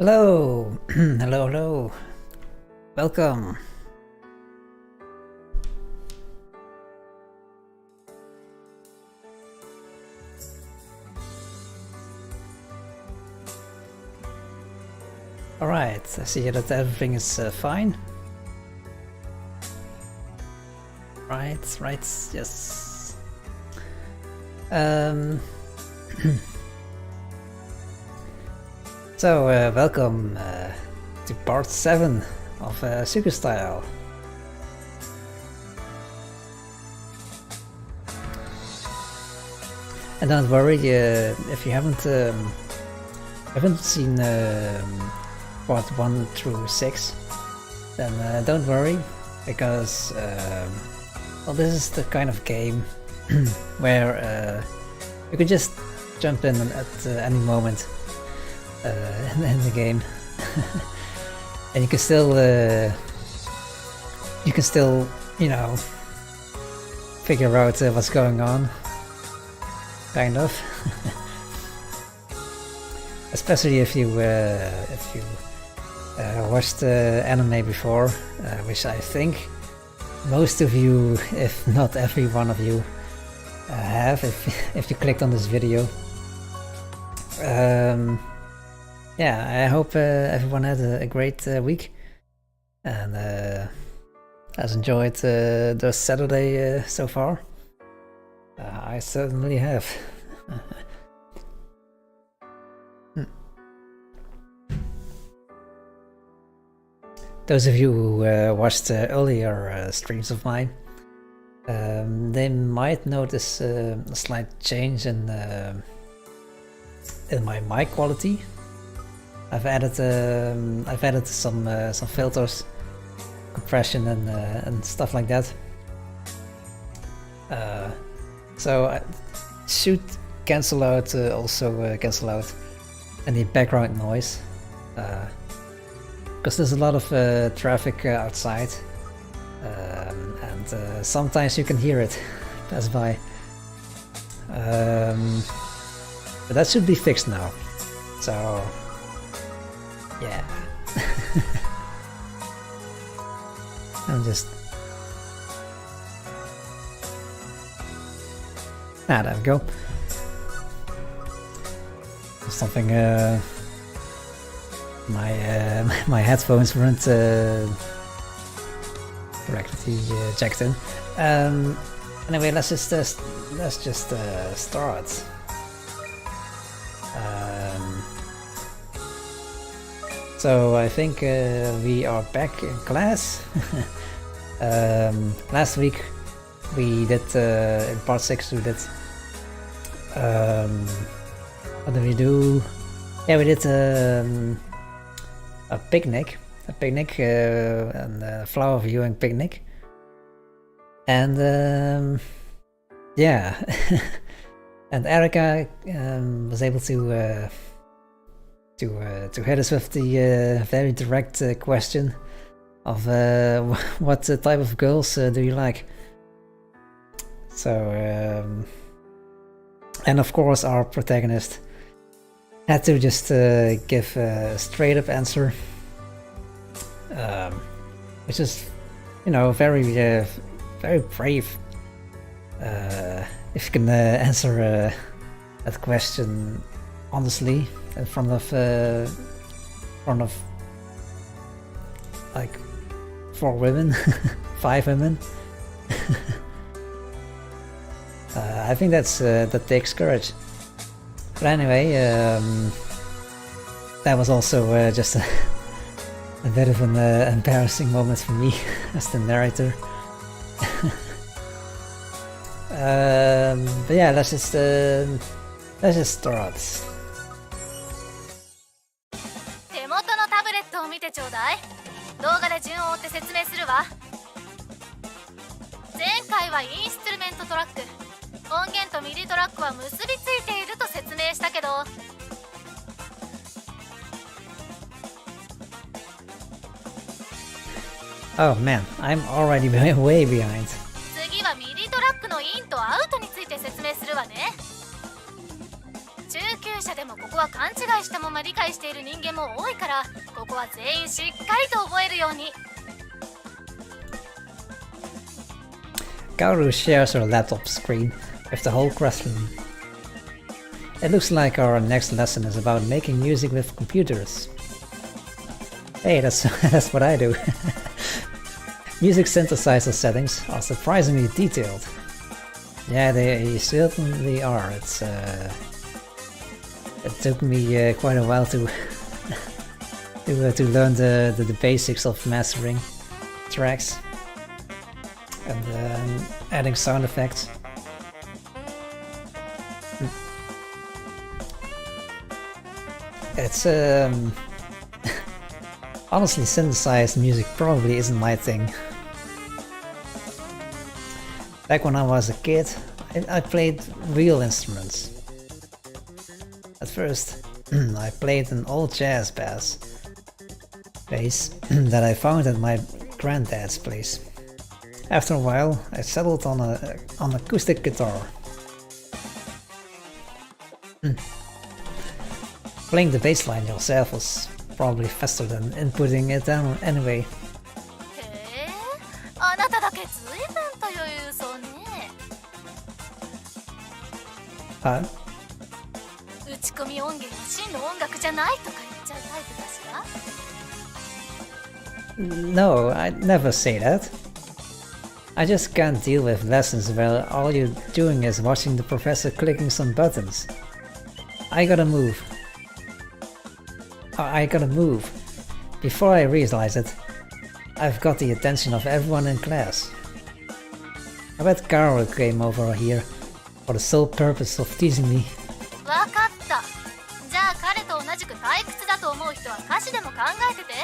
Hello, hello. Welcome. All right, I see that everything is fine. Right, yes. So, welcome to part 7 of Sugar Style. And don't worry, if you haven't seen part 1 through 6, then don't worry, because well, this is the kind of game where you can just jump in at any moment in the game, and you can still, you know, figure out what's going on, kind of. Especially if you watched anime before, which I think most of you, if not every one of you, have if you clicked on this video. Yeah, I hope everyone had a great week and has enjoyed the Saturday so far. I certainly have. Those of you who watched earlier streams of mine, they might notice a slight change in my mic quality. I've added some filters, compression, and stuff like that. So I should cancel out cancel out any background noise, because there's a lot of traffic outside, and sometimes you can hear it pass by. But that should be fixed now. So yeah. I'm just... there we go. Something my headphones weren't correctly jacked in. Anyway, let's just start. So I think we are back in class. Last week we did, in part 6 we did, what did we do? Yeah, we did a picnic, and a flower viewing picnic. And yeah, and Erica was able to hit us with the very direct question of what type of girls do you like? So, and of course our protagonist had to just give a straight up answer, which is, you know, very brave. If you can answer that question honestly in front of like 4 women, 5 women. I think that takes courage. But anyway, that was also just a bit of an embarrassing moment for me as the narrator. But yeah, let's just start. 手元のタブレットを見てちょうだい。動画で順を追って説明するわ。前回はインストゥルメントトラック、音源とミディトラックは結びついていると説明したけど、 Oh man, I'm already way behind. 次はミディトラックのインとアウトについて説明するわね。中級級者でもここは勘違いしたまま理解している人間も多いから、ここは全員しっかりと覚えるように。 Gauru shares her laptop screen with the whole classroom. It looks like our next lesson is about making music with computers. Hey, that's that's what I do. Music synthesizer settings are surprisingly detailed. Yeah, they certainly are. It's it took me quite a while to to learn the basics of mastering tracks and adding sound effects. It's honestly, synthesized music probably isn't my thing. Back when I was a kid, I played real instruments. At first, I played an old jazz bass that I found at my granddad's place. After a while, I settled on an acoustic guitar. Playing the bass line yourself was probably faster than inputting it down anyway. へえ、あなただけずいぶんと余裕そうね。打ち込み音源は真の音楽じゃないとか言っちゃうタイプかしら？ No, I'd never say that. I just can't deal with lessons where all you're doing is watching the professor clicking some buttons. I gotta move. Before I realize it, I've got the attention of everyone in class. I bet Carol came over here for the sole purpose of teasing me. わかった。じゃあ彼と同じく退屈だと思う人は歌詞でも考えてて。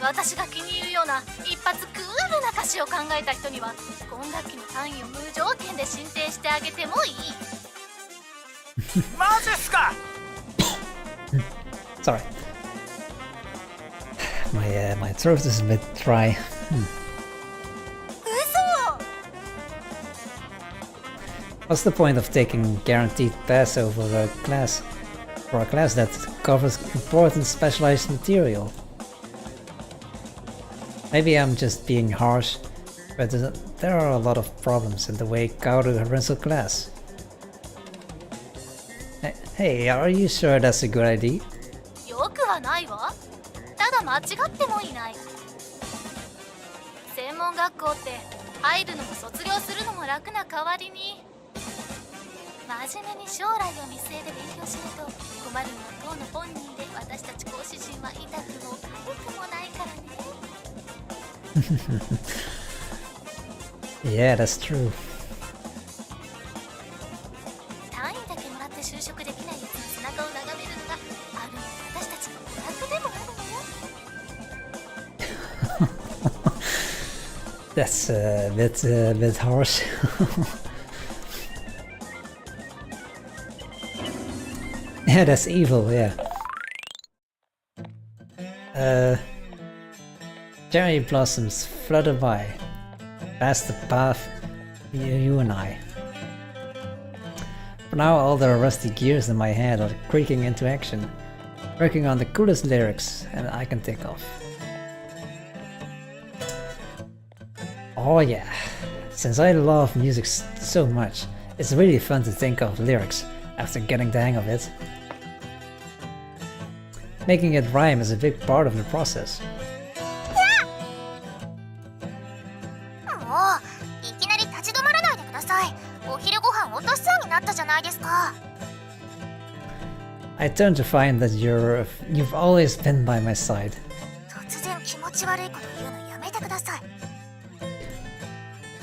私が気に入るような一発クールな歌詞を考えた人には今学期の単位を無条件で進呈してあげてもいい。マジっすか。Sorry. My throat is a bit dry. What's the point of taking guaranteed pass over a class for a class that covers important specialized material? Maybe I'm just being harsh, but there are a lot of problems in the way Kaoru runs a class. Hey, are you sure that's a good idea? よくはないわ。ただ間違ってもいない。専門学校って入るのも卒業するのも楽な代わりに真面目に将来を見据えて勉強しないと困るのは当の本人で私たち講師陣は痛くも痒くもないからね。Yeah, that's true. 単位だけもらって就職できないやつの背中を眺めるのがある意味私たちの娯楽でもあるのよ。That's a bit harsh. Yeah, that's evil, yeah. Cherry blossoms flutter by, past the path, you and I. For now, all the rusty gears in my head are creaking into action, working on the coolest lyrics, and I can take off. Oh yeah, since I love music so much, it's really fun to think of lyrics after getting the hang of it. Making it rhyme is a big part of the process. I turn to find that you've always been by my side.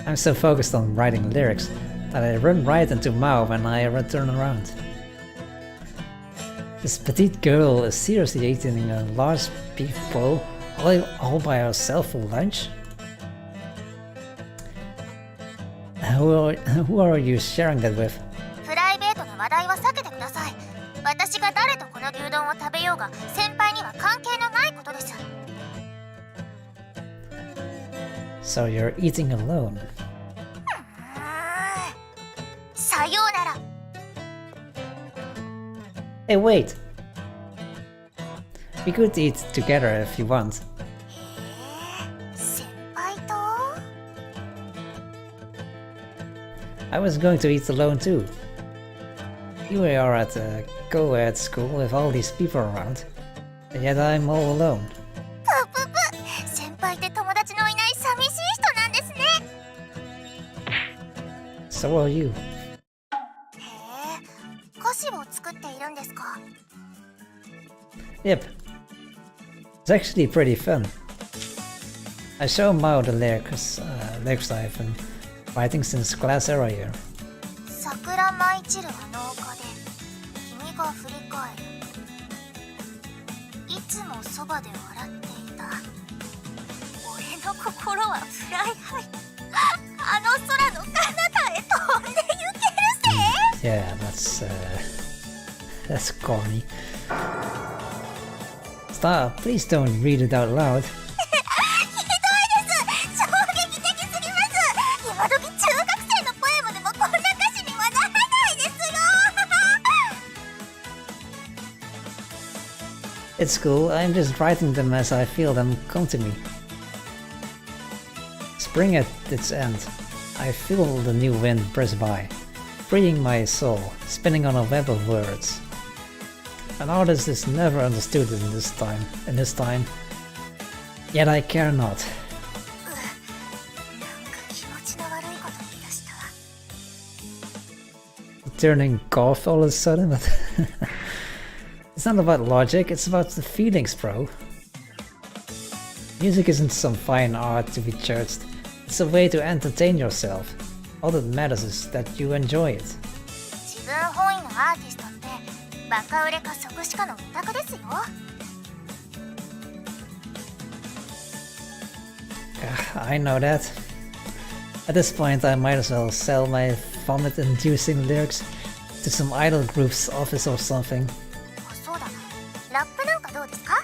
I'm so focused on writing lyrics that I run right into Mao when I turn around. This petite girl is seriously eating a large beef bowl all by herself for lunch? Who are you sharing that with? So you're eating alone? Hey, wait! We could eat together if you want. 先輩と I was going to eat alone too. You are at a co-ed school with all these people around, and yet I'm all alone. ぷぷぷ先輩って友達のいない寂しい人なんですね So are you. へえ歌詞を作っているんですか Yep. It's actually pretty fun. I show Mao the lyrics I've been writing since class era here. 桜舞い散るあの丘で君が振り返るいつもそばで笑っていた俺の心はフライハイあの空の彼方へ飛んで行けるぜ Yeah, that's corny. Stop, please don't read it out loud. ひどいです衝撃的すぎます今時中学生のポエムでもこんな歌詞にはならないですよ It's cool, I'm just writing them as I feel them come to me. Spring at its end. I feel the new wind press by, freeing my soul, spinning on a web of words. An artist is never understood in this time. Yet I care not. なんか気持ちの悪いこと言い出した Turning golf all of a sudden, but it's not about logic, it's about the feelings, bro. Music isn't some fine art to be judged, it's a way to entertain yourself. All that matters is that you enjoy it. 自分本位のアーティストってバカ売れか即死かの二択ですよ I know that. At this point I might as well sell my vomit-inducing lyrics to some idol group's office or something. あそうだラップなんかどうですか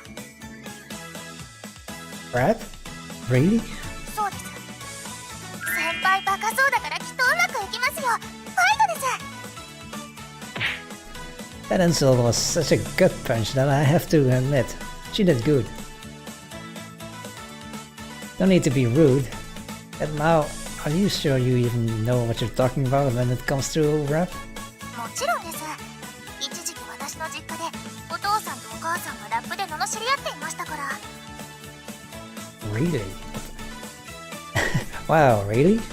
Rap? Really? そうです先輩バカそうだからきっとうまくいきますよファイトです That insult was such a gut punch that I have to admit, she did good. Don't need to be rude. And now, are you sure you even know what you're talking about when it comes to rap? もちろんです一時期私の実家でお父さんとお母さんがラップで罵り合っていましたから Really? Wow, really? は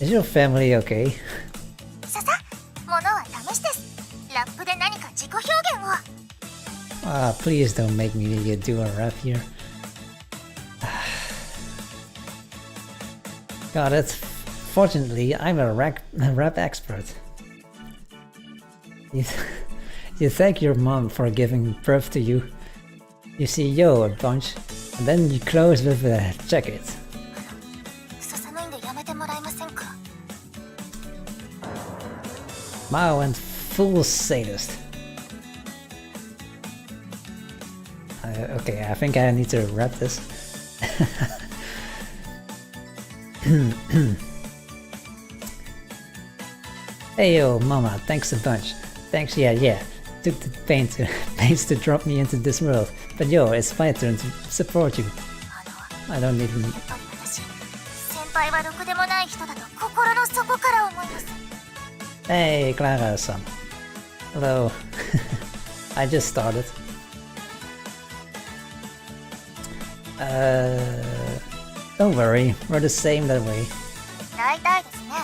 い Is your family okay? ささものは試しですラップで何か自己表現を Ah, please don't make me do a rap here. Got it. Fortunately, I'm a rap expert. You thank your mom for giving birth to you. You see yo a bunch, and then you close with a jacket. クソ寒いんでやめてもらえませんか Mao went full sadist. Okay, I think I need to wrap this. Hey yo, mama, thanks a bunch. Thanks, yeah. Took the pains to drop me into this world. But yo, it's my turn to support you. あの I don't even... やっぱり私先輩はろくでもない人だと心の底から思います Hey, Clara-san. Hello. I just started. Don't worry, we're the same that way. 大体ですね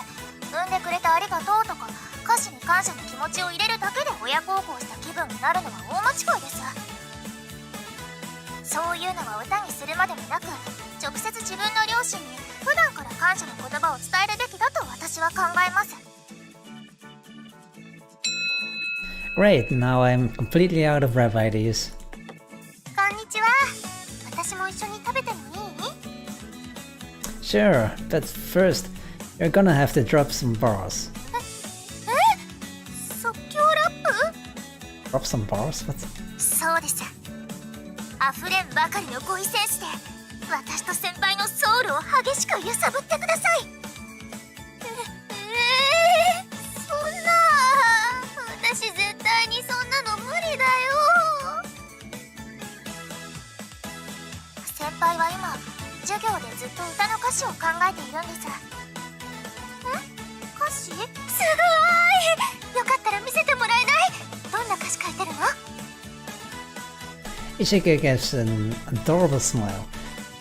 産んでくれてありがとうとか歌詞に感謝の気持ちを入れるだけで親孝行した気分になるのは大間違いですそういうのは歌にするまでもなく直接自分の両親に普段から感謝の言葉を伝えるべきだと私は考えます Great, now I'm completely out of rap ideas. こんにちは私も一緒に食べてもいい Sure, but first, you're gonna have to drop some bars. 即興ラッ Drop some bars? What? プそうです溢れんばかりの語彙センスで私と先輩のソウルを激しく揺さぶってくださいそんな Ichika gives an adorable smile,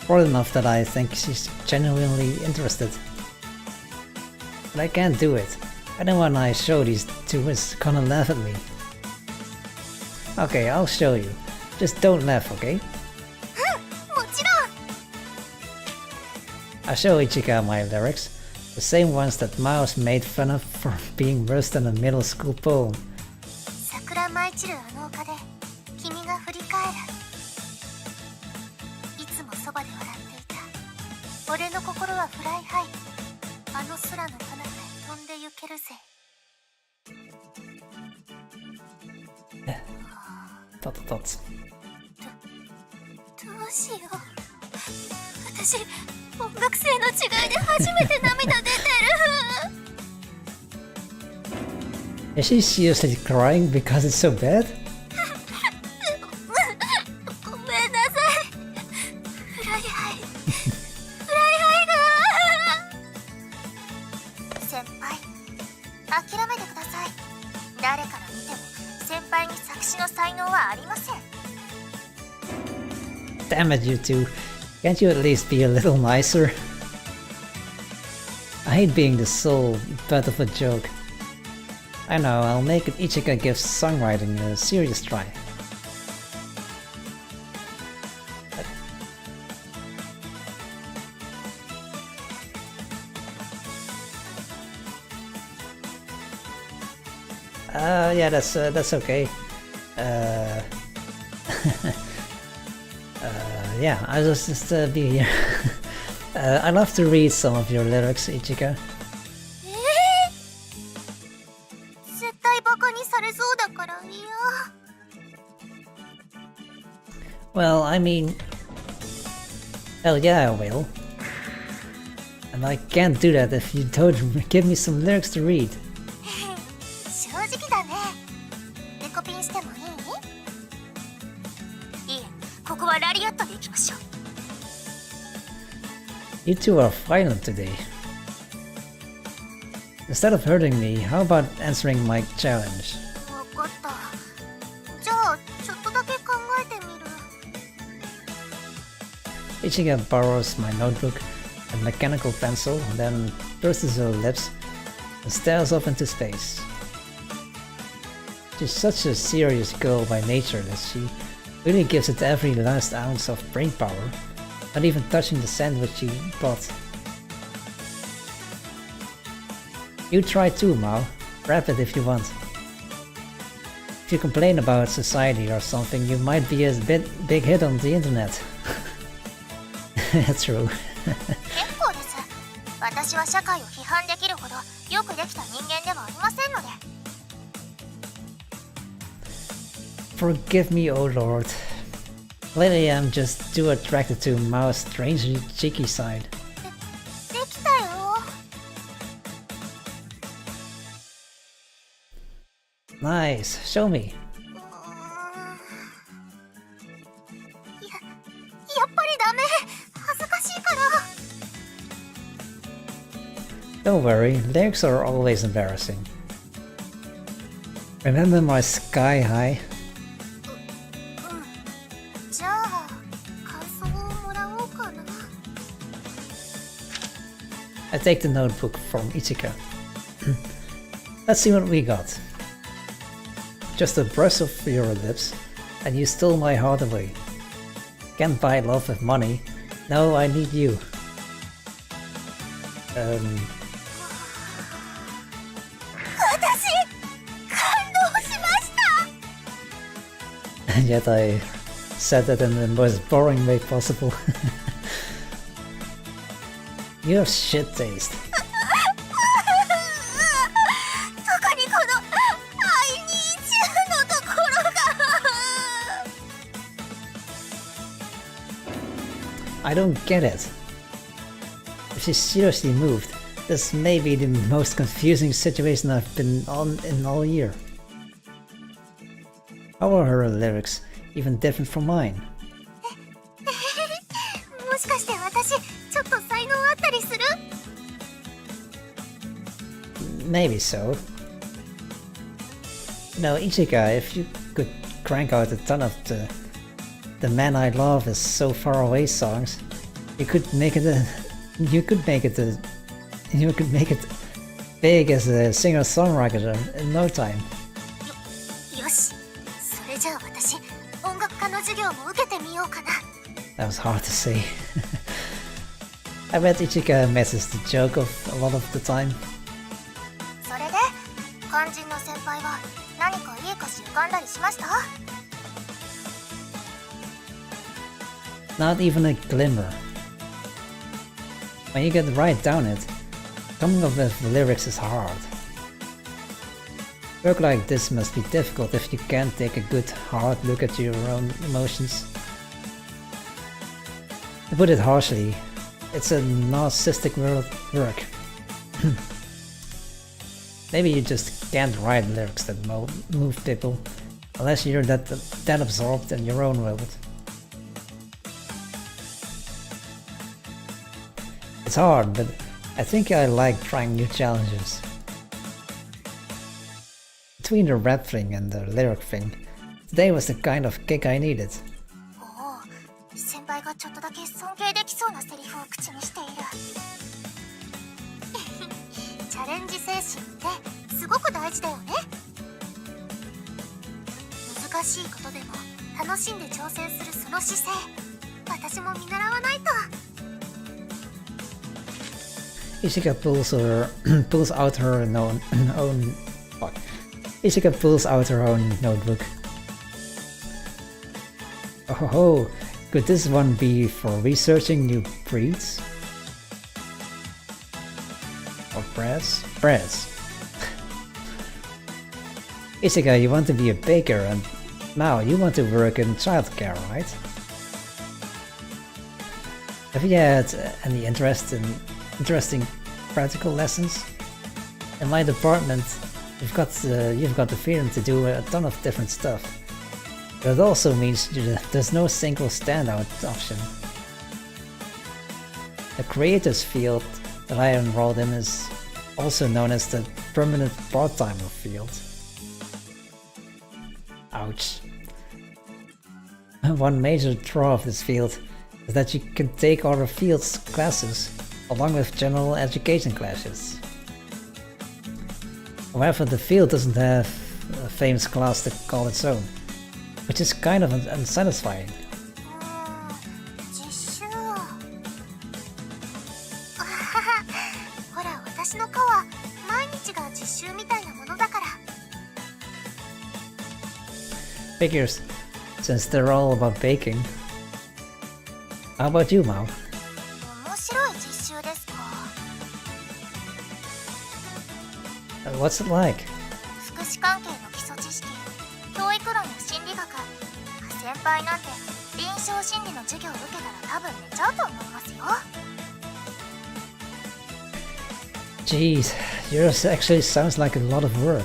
broad enough that I think she's genuinely interested. But I can't do it. Anyone I show these to is gonna laugh at me. Okay, I'll show you. Just don't laugh, okay? I show Ichika my lyrics, the same ones that Mouse made fun of for being worse than a middle school poem. Dot. Is she seriously crying because it's so bad? Damn it, you two. Can't you at least be a little nicer? I hate being the sole butt of a joke. I know, I'll make Ichika give songwriting a serious try. Yeah, that's okay. Yeah, I'll just be here. I'd love to read some of your lyrics, Ichika. Well, I mean... Hell yeah, I will. And I can't do that if you don't give me some lyrics to read. You two are violent today. Instead of hurting me, how about answering my challenge? Ichika borrows my notebook and mechanical pencil, then purses her lips and stares off into space. She's such a serious girl by nature that she really gives it every last ounce of brain power, not even touching the sandwich she bought. You try too, Mao. Wrap it if you want. If you complain about society or something, you might be a big hit on the internet. That's true. Forgive me, oh lord. Lately I'm just too attracted to Mao's strangely cheeky side. Nice, show me. Don't worry, lyrics are always embarrassing. Remember my sky high? I take the notebook from Ichika. Let's see what we got. Just a brush of your lips, and you stole my heart away. Can't buy love with money. No, I need you. And yet I said that in the most boring way possible. You have shit taste. I don't get it. If she's seriously moved, this may be the most confusing situation I've been on in all year. How are her lyrics even different from mine? Maybe so. You know, Ichika, if you could crank out a ton of the the Man I Love is So Far Away songs, you could make it big as a singer-songwriter in no time. よし、それじゃあ私音楽科の授業も受けてみようかな。 That was hard to say. I bet Ichika misses the joke of a lot of the time. それで肝心の先輩は何かいい歌詞浮かんだりしました？ Not even a glimmer. When you get right down it, coming up with lyrics is hard. Work like this must be difficult if you can't take a good hard look at your own emotions. To put it harshly, it's a narcissistic work. Maybe you just can't write lyrics that move people, unless you're that absorbed in your own world. It's hard, but I think I like trying new challenges. Between the rap thing and the lyric thing, today was the kind of kick I needed. おお、先輩がちょっとだけ尊敬できそうなセリフを口にしている。チャレンジ精神ってすごく大事だよね。難しいことでも楽しんで挑戦するその姿勢、私も見習わないと。 Ishika pulls out her own Ishika pulls out her own notebook. Oh, could this one be for researching new breeds? Or breads? Breads. Ishika, you want to be a baker, and Mao, you want to work in childcare, right? Have you had any interesting practical lessons? In my department, you've got the freedom to do a ton of different stuff, but it also means there's no single standout option. The creators field that I enrolled in is also known as the permanent part-timer field. Ouch. One major draw of this field is that you can take other fields classes along with general education classes. However, the field doesn't have a famous class to call its own, which is kind of unsatisfying. 実習ほら、私の科は毎日が実習みたいなものだから。 Figures, since they're all about baking. How about you, Mao? 面白い実習ですか。 What's it like? 福祉関係の基礎知識、教育論や心理学。先輩なんて臨床心理の授業を受けたら多分寝ちゃうと思いますよ。 Jeez, yours actually sounds like a lot of work.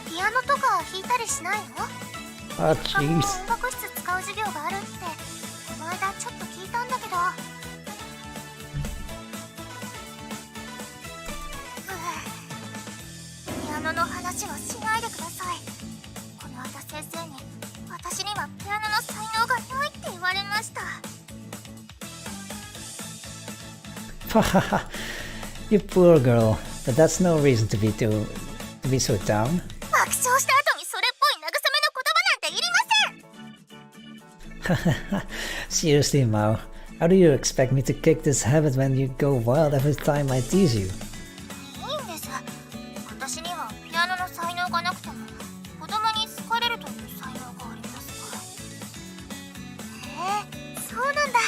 ピアノとか弾いたりしないの？ Oh, 他も jeez. 音楽室使う授業があるってこの間ちょっと聞いたんだけど。ピアノの話はしないでください。この間先生に私にはピアノの才能がないって言われました。 You poor girl, but that's no reason to be so down. 爆笑した後にそれっぽい慰めの言葉なんていりません。 Seriously, Mao, how do you expect me to kick this habit when you go wild every time I tease you? いいんです。私にはピアノの才能がなくても子供に好かれるという才能がありますから。へえ、そうなんだ。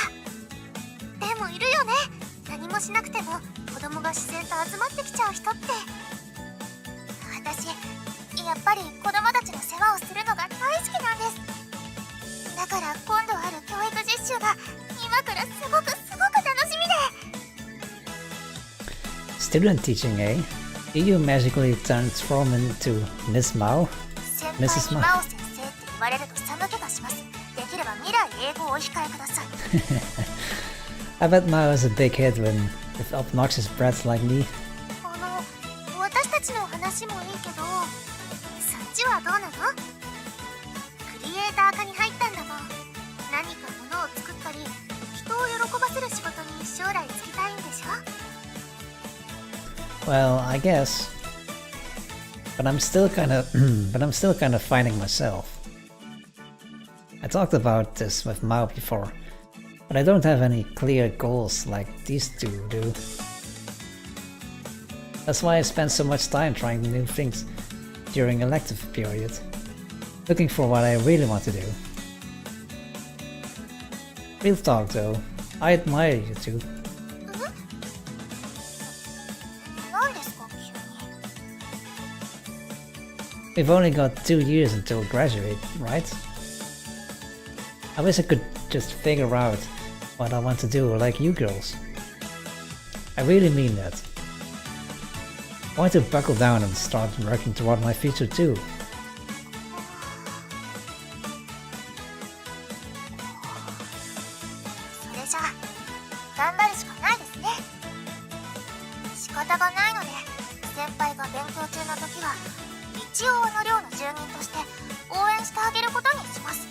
でもいるよね。何もしなくても子供が自然と集まってきちゃう人って。私、やっぱり子供たちの世話をするのが大好きなんです。だから今度ある教育実習が今からすごく楽しみで。 Student teaching, eh? Do you magically transform into Miss Mao? 先輩に真央先生って言われると寒気がします。できれば未来英語をお控えください。 I bet Mao is a big hit with obnoxious brats like me. 私たちの話もいいけど、そっちはどうなの？クリエイター科に入ったんだもん。何か物を作ったり人を喜ばせる仕事に将来就きたいんでしょ？ Well, I guess. But I'm still kind of finding myself. I talked about this with Mao before, but I don't have any clear goals like these two do. That's why I spend so much time trying new things during elective period, looking for what I really want to do. Real talk though, I admire you two. We've only got 2 years until graduate, right? I wish I could just figure out what I want to do like you girls. I really mean that. I want to buckle down and start working toward my future too. それじゃあ頑張るしかないですね。仕方がないので、先輩が勉強中の時は一応あの寮の住人として応援してあげることにします。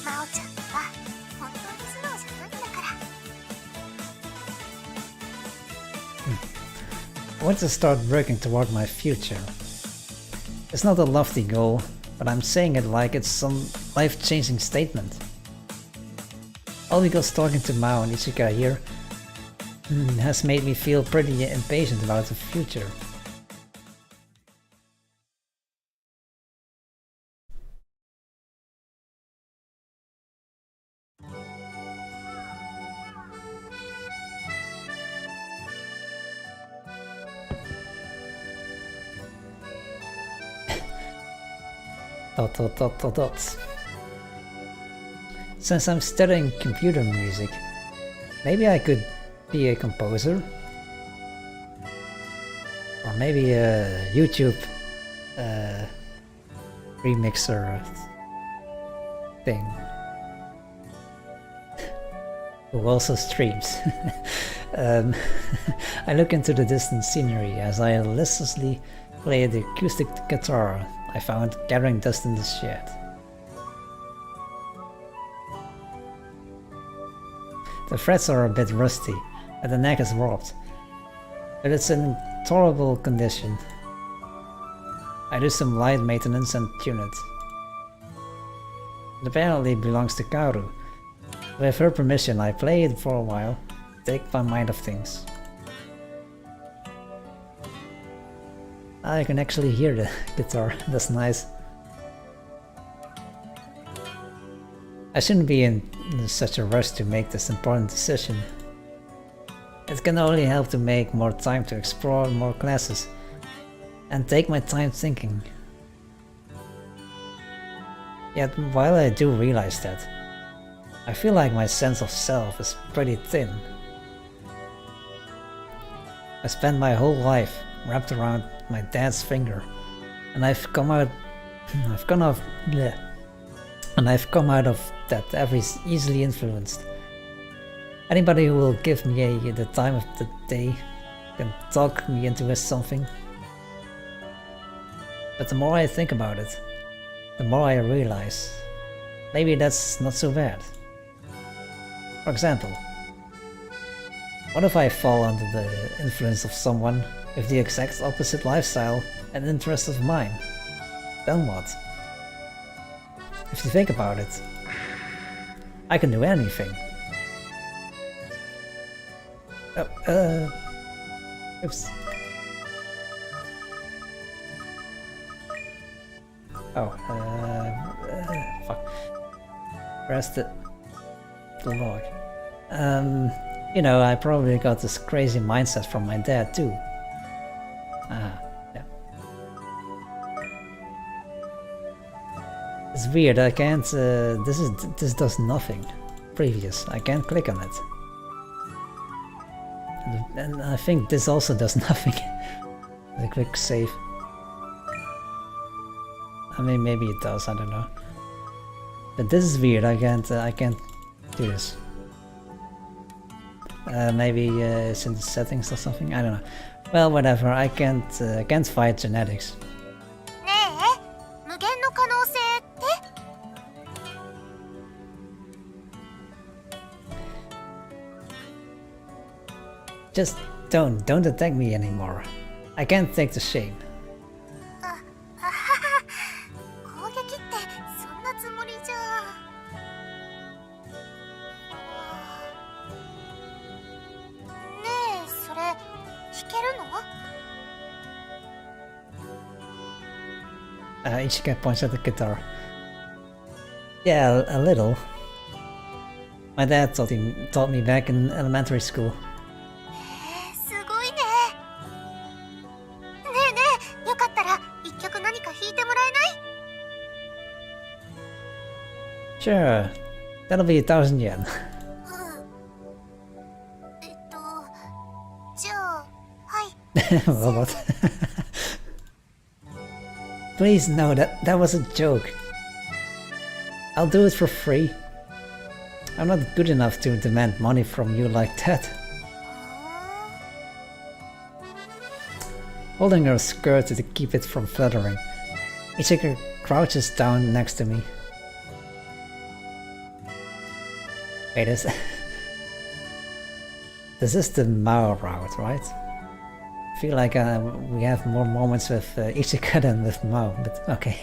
真央ちゃんは本当に素直じゃないんだから。I want to start working toward my future. It's not a lofty goal, but I'm saying it like it's some life-changing statement. All because talking to Mao and Ichika here has made me feel pretty impatient about the future. Dot. Since I'm studying computer music, maybe I could be a composer? Or maybe a YouTube remixer thing. Who also streams. I look into the distant scenery as I listlessly play the acoustic guitar I found gathering dust in the shed. The frets are a bit rusty, and the neck is warped, but it's in tolerable condition. I do some light maintenance and tune it. It apparently belongs to Kaoru. With her permission, I play it for a while, take my mind off things. I can actually hear the guitar, that's nice. I shouldn't be in such a rush to make this important decision. It can only help to make more time to explore more classes and take my time thinking. Yet while I do realize that, I feel like my sense of self is pretty thin. I spent my whole life wrapped around my dad's finger, and I've come out of that every easily influenced. Anybody who will give me the time of the day can talk me into something. But the more I think about it, the more I realize maybe that's not so bad. For example, what if I fall under the influence of someone with the exact opposite lifestyle and interests of mine? Then what? If you think about it, I can do anything. Oops. Oh, fuck. Press the log. You know, I probably got this crazy mindset from my dad too. Yeah. It's weird, I can't, this does nothing. Previous, I can't click on it. And I think this also does nothing. The quick save. I mean, maybe it does, I don't know. But this is weird, I can't do this. Maybe it's in the settings or something, I don't know. Well, whatever, I can't fight genetics. Just don't attack me anymore. I can't take the shame. 攻撃ってそんなつもりじゃ。ねえ、それ弾けるの？Ichika points at the guitar. Yeah, a little. My dad taught me back in elementary school. すごいね。ねえねえ、よかったら一曲何か弾いてもらえない？ Sure, that'll be 1,000 yen. じゃあ、はい。Robot. Please, no, that was a joke. I'll do it for free. I'm not good enough to demand money from you like that. Holding her skirt to keep it from fluttering, Ichika crouches down next to me. Wait, this is the Mao route, right? I feel like we have more moments with Ichika than with Mao, but okay.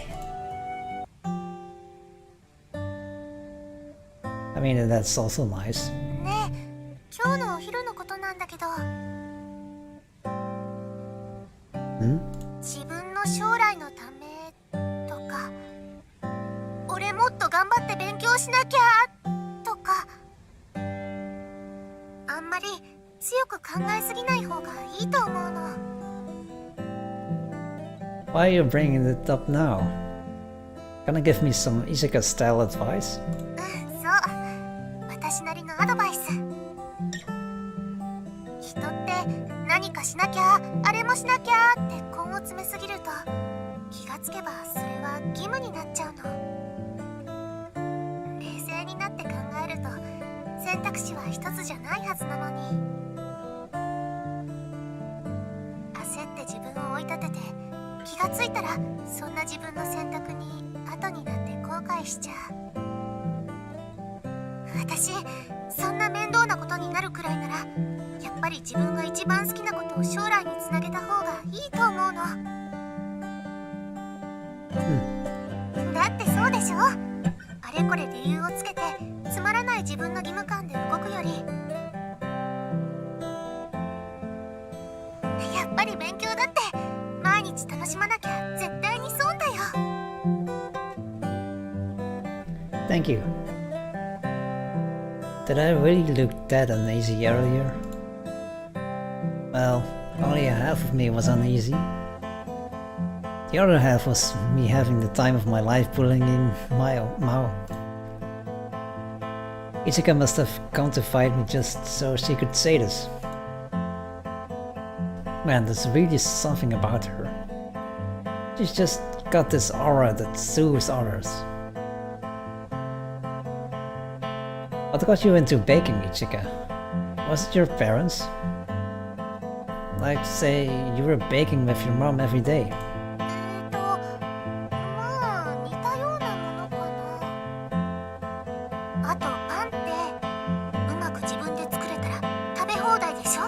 I mean, that's also nice. ねえ、今日のお昼のことなんだけど。自分の将来のためとか、俺もっと頑張って勉強しなきゃとか、あんまり強く考えすぎない方がいいと思うの。Why are you bringing it up now? Gonna give me some Ichika style advice? そう、私なりのアドバイス。人って何かしなきゃ、あれもしなきゃって根を詰めすぎると、気がつけばそれは義務になっちゃうの。冷静になって考えると選択肢は一つじゃないはずなのに、焦って自分を追い立てて気がついたらそんな自分の選択に後になって後悔しちゃう。私、そんな面倒なことになるくらいならやっぱり自分が一番好きなことを将来につなげた方がいいと思うの。だってそうでしょ。あれこれ理由をつけてつまらない自分の義務感で動くより、やっぱり勉強だって毎日楽しまなきゃ絶対に損だよ。 Thank you. Did I really look that uneasy earlier? Well, only a half of me was uneasy. The other half was me having the time of my life bullying Mao. Ichika must have come to fight me just so she could say this. Man, there's really something about her. She's just got this aura that soothes others. What got you into baking, Ichika? Was it your parents? Like, say, you were baking with your mom every day. まあ似たようなものかな。あとパンってうまく自分で作れたら食べ放題でしょ。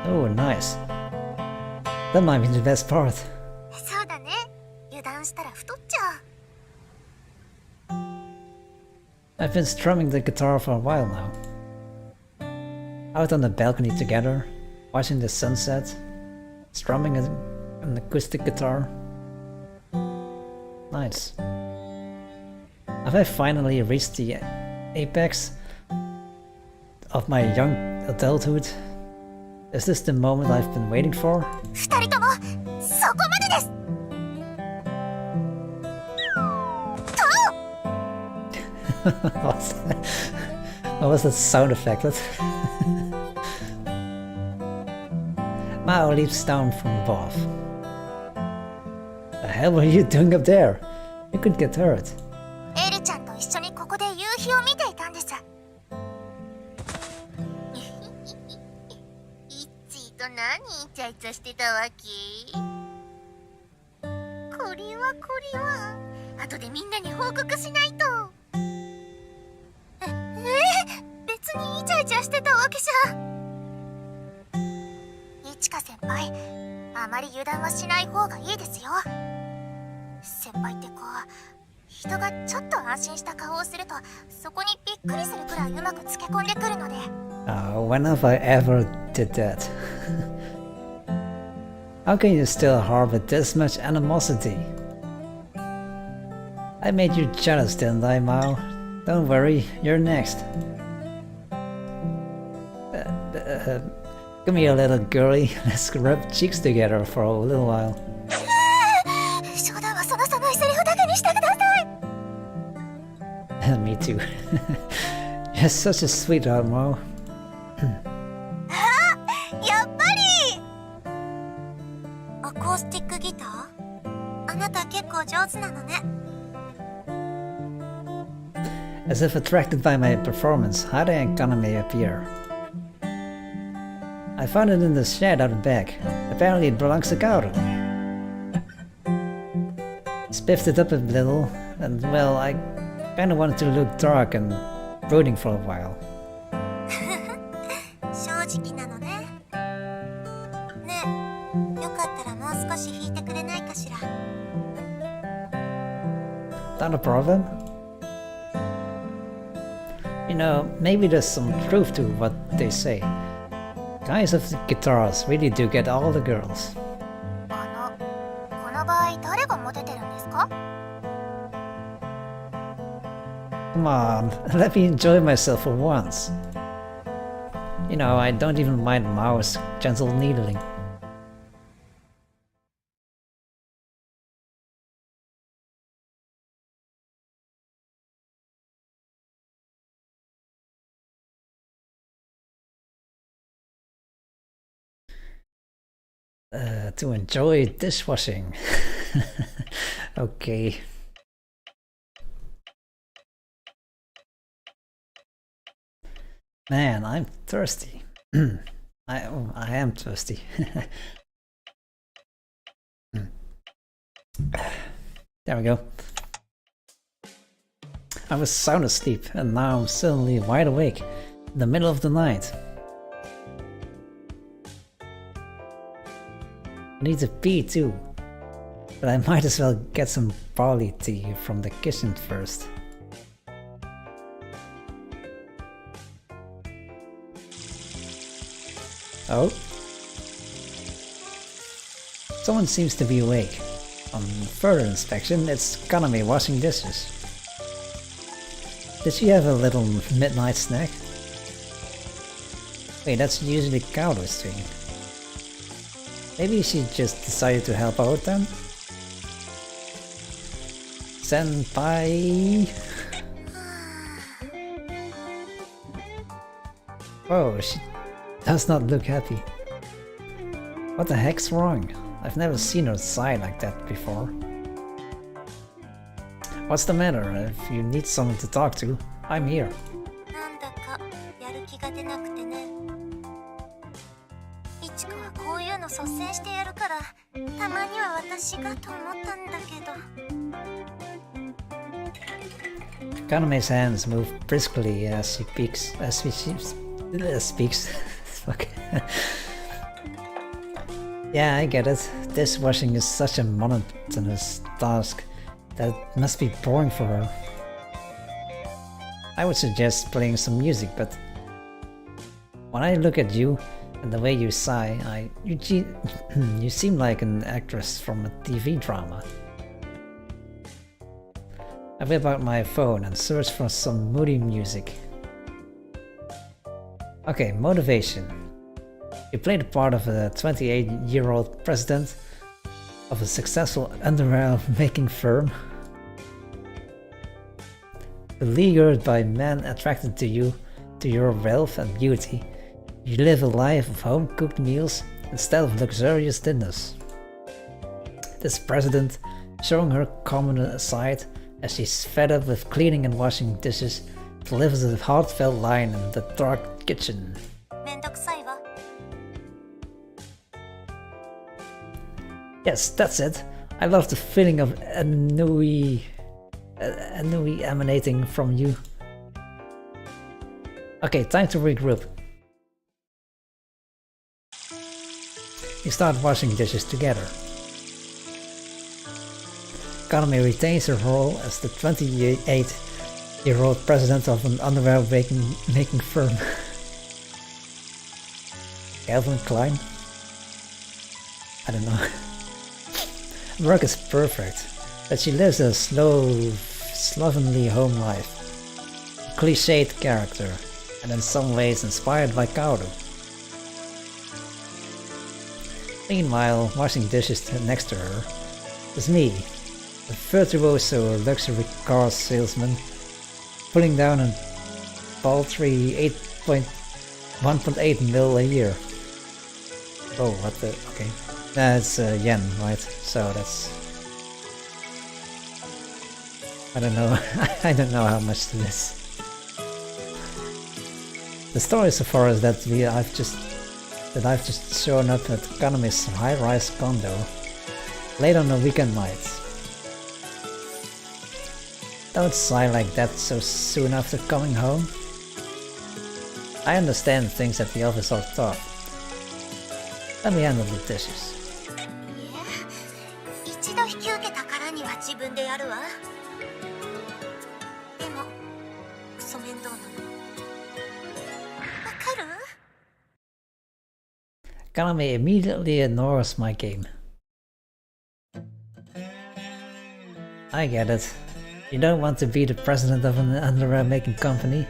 Oh, nice. That might be the best part. そうだね。油断したら太っちゃう。 I've been strumming the guitar for a while now. Out on the balcony together, watching the sunset, strumming an acoustic guitar. Nice. Have I finally reached the apex of my young adulthood? Is this the moment I've been waiting for? 二人ともそこまでです。What was that sound effect? Mao leaps down from above. The hell were you doing up there? You could get hurt. エルちゃんと一緒にここで夕日を見ていたんです。イッチーと何イチャイチャしてたわけ？これは後でみんなに報告しないと。別にイチャイチャしてたわけじゃ。いちか先輩、あまり油断はしない方がいいですよ。先輩ってこう、人がちょっと安心した顔をするとそこにびっくりするくらいうまくつけ込んでくるので。When have I ever did that? How can you still harbor this much animosity? I made you jealous, didn't I, Mao? Don't worry, you're next. Come here, little girlie. Let's rub cheeks together for a little while. Me too. You're such a sweetheart, Mao. やっぱりアコースティックギター？あなた結構上手なのね。As if attracted by my performance, how the economy appear? I found it in the shed out back. Apparently it belongs to Gauro. Spiffed it up a little, and well, I kinda wanted to look dark and brooding for a while. 正直なのね。ねえ、よかったらもう少し弾いてくれないかしら。Not a problem. You know, maybe there's some truth to what they say. Guys of the guitars really do get all the girls. この場合誰がモテてるんですか？ Come on, let me enjoy myself for once. You know, I don't even mind Mao's gentle needling. To enjoy dishwashing. Okay. Man, I'm thirsty. I am thirsty. There we go. I was sound asleep and now I'm suddenly wide awake in the middle of the night. I need to pee too, but I might as well get some barley tea from the kitchen first. Oh? Someone seems to be awake. On further inspection, it's Kaname washing dishes. Did she have a little midnight snack? Wait, that's usually Kaoru's doing. Maybe she just decided to help out then? Senpai! Whoa, she does not look happy. What the heck's wrong? I've never seen her sigh like that before. What's the matter? If you need someone to talk to, I'm here. なんだかやる気が出なくてね。いちかはこういうの率先してやるから、たまには私がと思ったんだけど。Kaname's hands move briskly as she speaks. Fuck. Yeah, I get it. Dishwashing is such a monotonous task that it must be boring for her. I would suggest playing some music, but when I look at you and the way you sigh, you seem like an actress from a TV drama. I whip out my phone and search for some moody music. Okay, motivation. You play the part of a 28-year-old president of a successful underwear-making firm. Beleaguered by men attracted to you, to your wealth and beauty, you live a life of home-cooked meals instead of luxurious dinners. This president, showing her common aside as she's fed up with cleaning and washing dishes, delivers a heartfelt line in the dark kitchen. めんどくさいわ。 Yes, that's it. I love the feeling of ennui emanating from you. Okay, time to regroup. You start washing dishes together. Kaname retains her role as the 28-year-old president of an underwear making firm. Calvin Klein? I don't know. Work is perfect, but she lives a slovenly home life. A cliched character, and in some ways inspired by Kaoru. Meanwhile, washing dishes next to her is me, a virtuoso luxury car salesman, pulling down a paltry 1.8 mil a year. Oh, what the... okay. That's yen, right? So that's... I don't know. I don't know how much it is. The story so far is that I've just shown up at Kaname's high-rise condo late on a weekend night. Don't sigh like that so soon after coming home. I understand things at the office are tough. Let me handle the dishes. 一度引き受けたからには自分でやるわ。でもクソ面倒なの。わかる？ Kaname immediately ignores my game. I get it. You don't want to be the president of an underwear making company.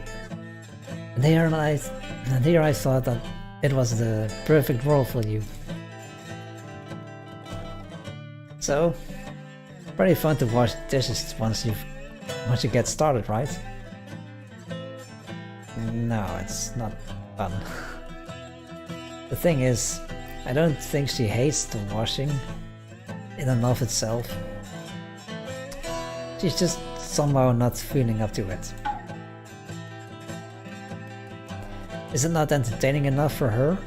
And here I thought that it was the perfect role for you. So, pretty fun to wash dishes once you get started, right? No, it's not fun. The thing is, I don't think she hates the washing in and of itself. She's just somehow not feeling up to it. Is it not entertaining enough for her?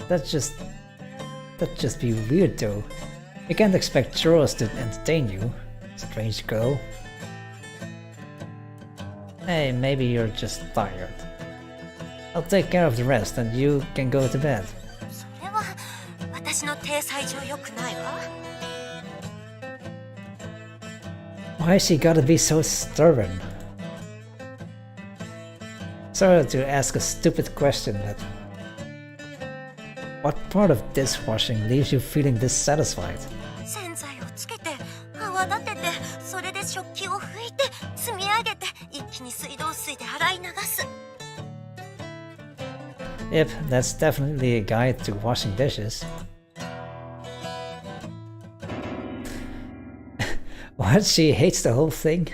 That'd just be weird though. You can't expect chores to entertain you, strange girl. Hey, maybe you're just tired. I'll take care of the rest and you can go to bed. それは私の体裁上良くないわ。 Why she gotta be so stubborn? Sorry to ask a stupid question, but what part of dishwashing leaves you feeling dissatisfied? 洗剤をつけて泡立ててそれで食器を拭いて積み上げて一気に水道水で洗い流す。 Yep, that's definitely a guide to washing dishes. What? She hates the whole thing?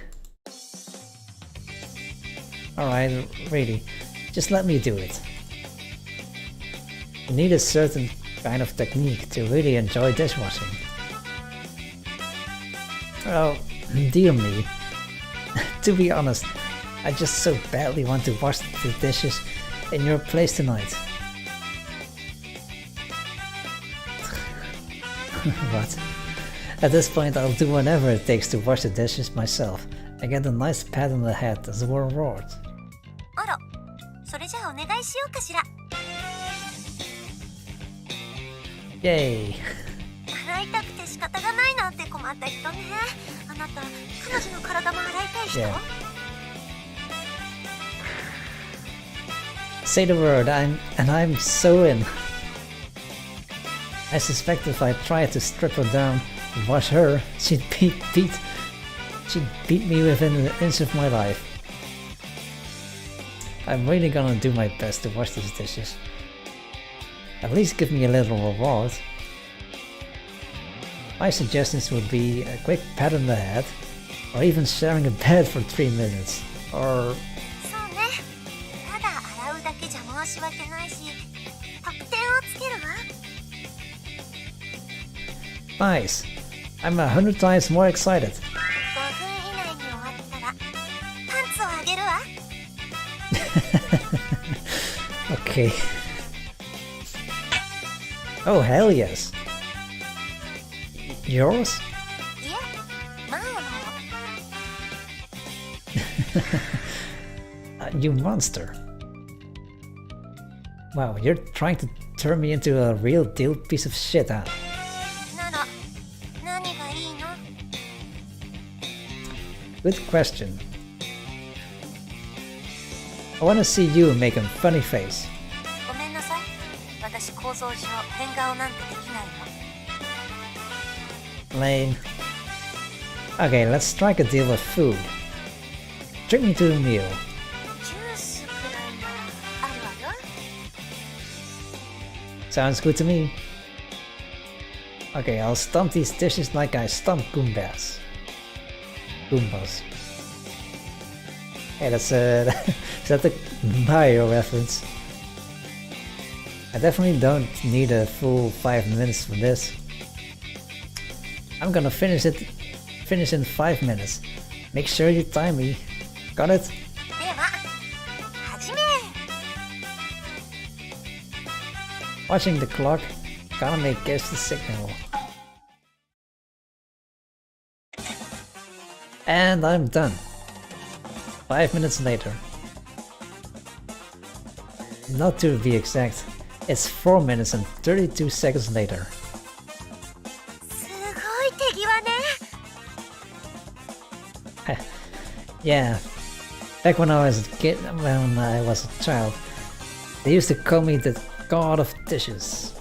Alright, really, just let me do it. You need a certain kind of technique to really enjoy dishwashing. Oh, dear me. To be honest, I just so badly want to wash the dishes in your place tonight. What? At this point I'll do whatever it takes to wash the dishes myself and get a nice pat on the head as a reward. あら、それじゃあお願いしようかしら。 Yay! 洗いたくて仕方がないなんて困った人ね。あなた、彼女の体も洗いたい人？ Yeah. Say the word, I'm so in. I suspect if I tried to strip her down and wash her, she'd beat me within an inch of my life. I'm really gonna do my best to wash these dishes. At least give me a little reward. My suggestions would be a quick pat on the head, or even sharing a bed for 3 minutes, or... そうね。ただ洗うだけじゃ申し訳ないし、得点をつけるわ。 Nice! I'm 100 times more excited. 5分以内に終わったら、パンツをあげるわ。 Okay. Oh, hell yes. Yours? いえ、マオの。You monster. Wow, you're trying to turn me into a real deal piece of shit, huh? Good question. I wanna see you make a funny face. Lame. Okay, let's strike a deal with food. Treat me to a meal. Sounds good to me. Okay, I'll stomp these dishes like I stomp Goombas. Hey, that's is that the Mario reference? I definitely don't need a full 5 minutes for this. I'm gonna finish in 5 minutes. Make sure you time me. Got it? Watching the clock, Kaname gives the signal. And I'm done. 5 minutes later. Not to be exact, it's 4 minutes and 32 seconds later. Yeah, back when I was a kid, when I was a child, they used to call me the god of dishes.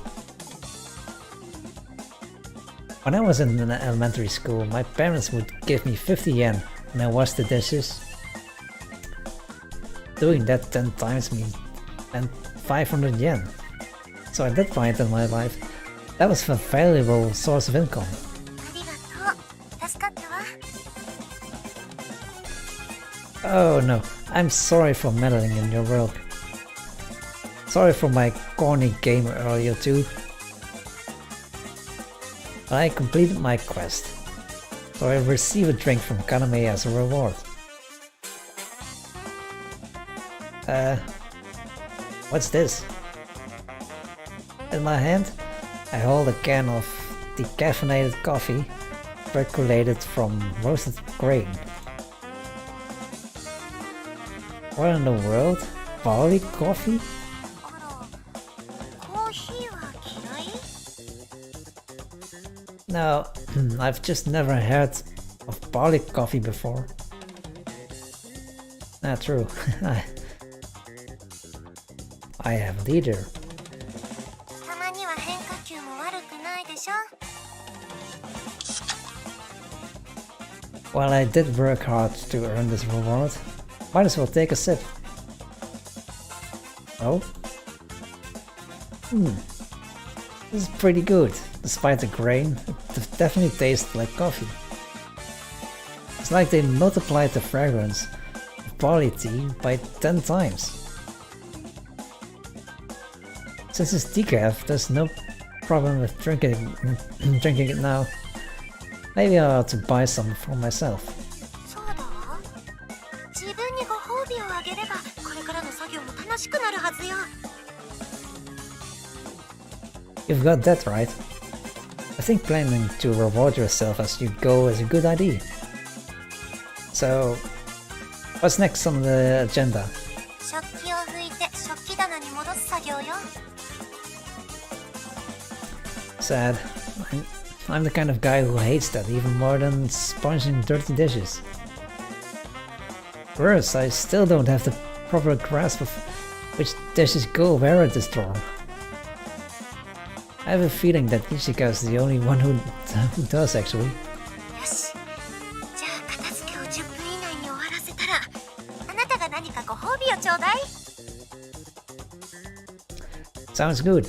When I was in elementary school, my parents would give me 50 yen when I washed the dishes. Doing that 10 times meant 500 yen. So at that point in my life, that was a valuable source of income. Oh no, I'm sorry for meddling in your world. Sorry for my corny game earlier too. But I completed my quest, so I receive a drink from Kaname as a reward. What's this? In my hand, I hold a can of decaffeinated coffee, percolated from roasted grain. What in the world? Barley coffee? No, I've just never heard of barley coffee before. Not true. I have leader. Well, I did work hard to earn this reward. Might as well take a sip. Oh? This is pretty good. Despite the grain, it definitely tastes like coffee. It's like they multiplied the fragrance of barley tea by 10 times. Since it's decaf, there's no problem with drinking it now. Maybe I ought to buy some for myself. You've got that right. I think planning to reward yourself as you go is a good idea. So, what's next on the agenda? Sad. I'm the kind of guy who hates that even more than sponging dirty dishes. Worse, I still don't have the proper grasp of which dishes go where at this drawer. I have a feeling that Ishika is the only one who does actually. Sounds good.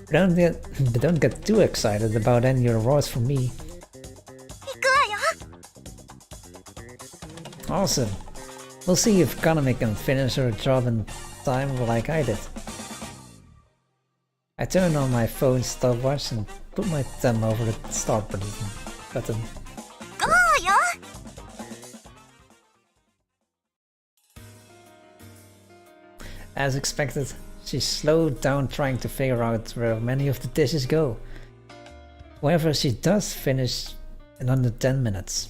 But don't get too excited about any rewards from me. Awesome. We'll see if Kaname can finish her job in time like I did. I turn on my phone's stopwatch and put my thumb over the start button. As expected, she slowed down trying to figure out where many of the dishes go. However, she does finish in under 10 minutes.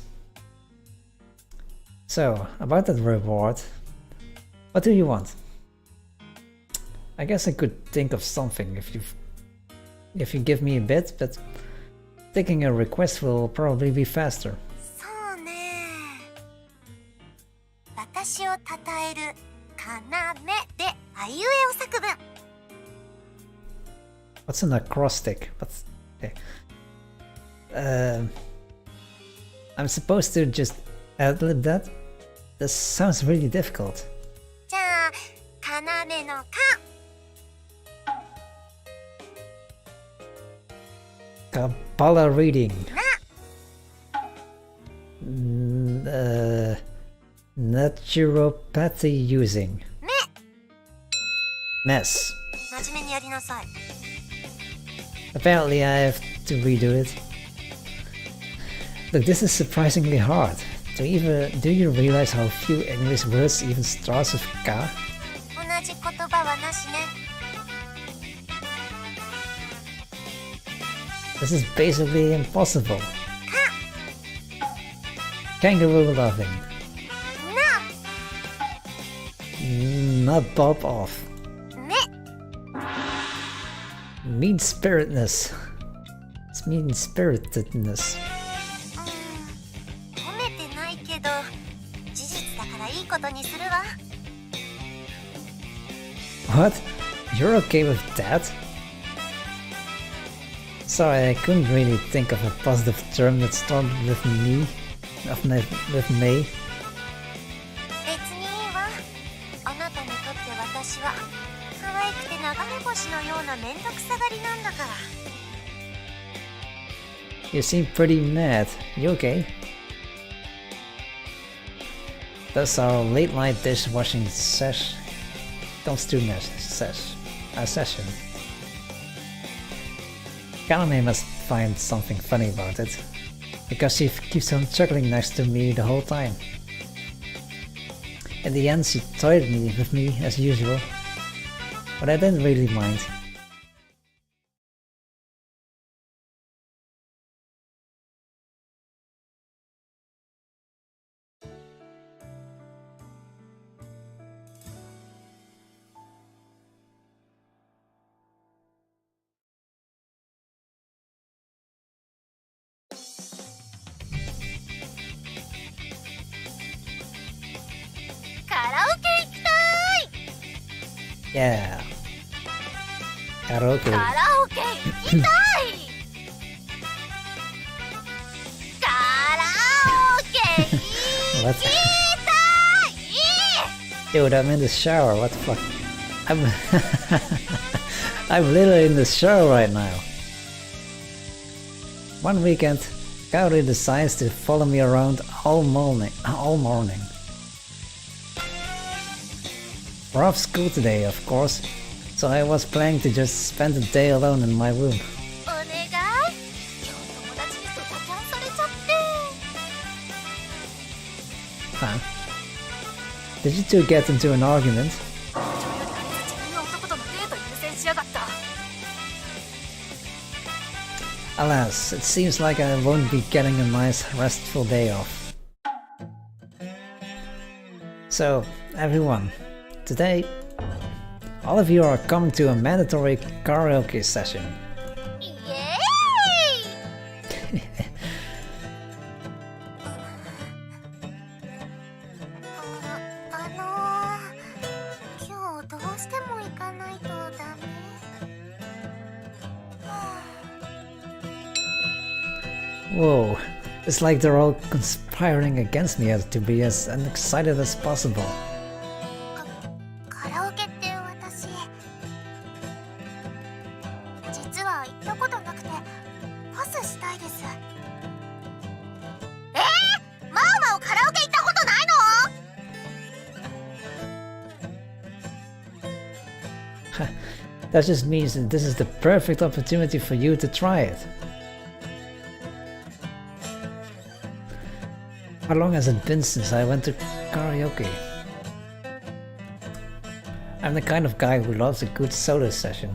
So, about that reward, what do you want? I guess I could think of something if you give me a bit, but taking a request will probably be faster. そうね。私を称える要であいうえお作文。What's an acrostic? What's okay. I'm supposed to just ad-lib that? This sounds really difficult. じゃあ、要のか。Kabbalah reading. Naturopathy using. Mess. 真面目にやりなさい。Apparently I have to redo it. Look, this is surprisingly hard. Do you realize how few English words even starts with K? 同じ言葉はなしね。This is basically impossible. Kangaroo loving. Not bob off. Mean-spiritedness. It's mean-spiritedness. 褒めてないけど、事実だからいいことにするわ。What? You're okay with that? Sorry, I couldn't really think of a positive term that started with me. With me. 別にいいわ。あなたにとって私は可愛くて流れ星のようなめんどくさがりなんだから。You seem pretty mad. You okay? That's our late night dishwashing session. Session. Kaname must find something funny about it, because she keeps on chuckling next to me the whole time. In the end, she toyed with me as usual, but I didn't really mind. Yeah. Karaoke. Karaoke 行きたい。Karaoke 行きたい。 Dude, I'm in the shower. What the fuck? I'm literally in the shower right now. One weekend, Kaori decides to follow me around all morning. We're off school today, of course, so I was planning to just spend the day alone in my room. お願い。今日友達にドタキャンされちゃって。 Huh? Did you two get into an argument? 自分の男とのデート優先しやがった。 Alas, it seems like I won't be getting a nice, restful day off. So, everyone, today, all of you are coming to a mandatory karaoke session. イエーイ。今日どうしても行かないとダメ。 Whoa, it's like they're all conspiring against me to be as unexcited as possible. カラオケって私実は行ったことなくてパスしたいです。マーマをカラオケ行ったことないの？ That just means that this is the perfect opportunity for you to try it. How long has it been since I went to karaoke? I'm the kind of guy who loves a good solo session,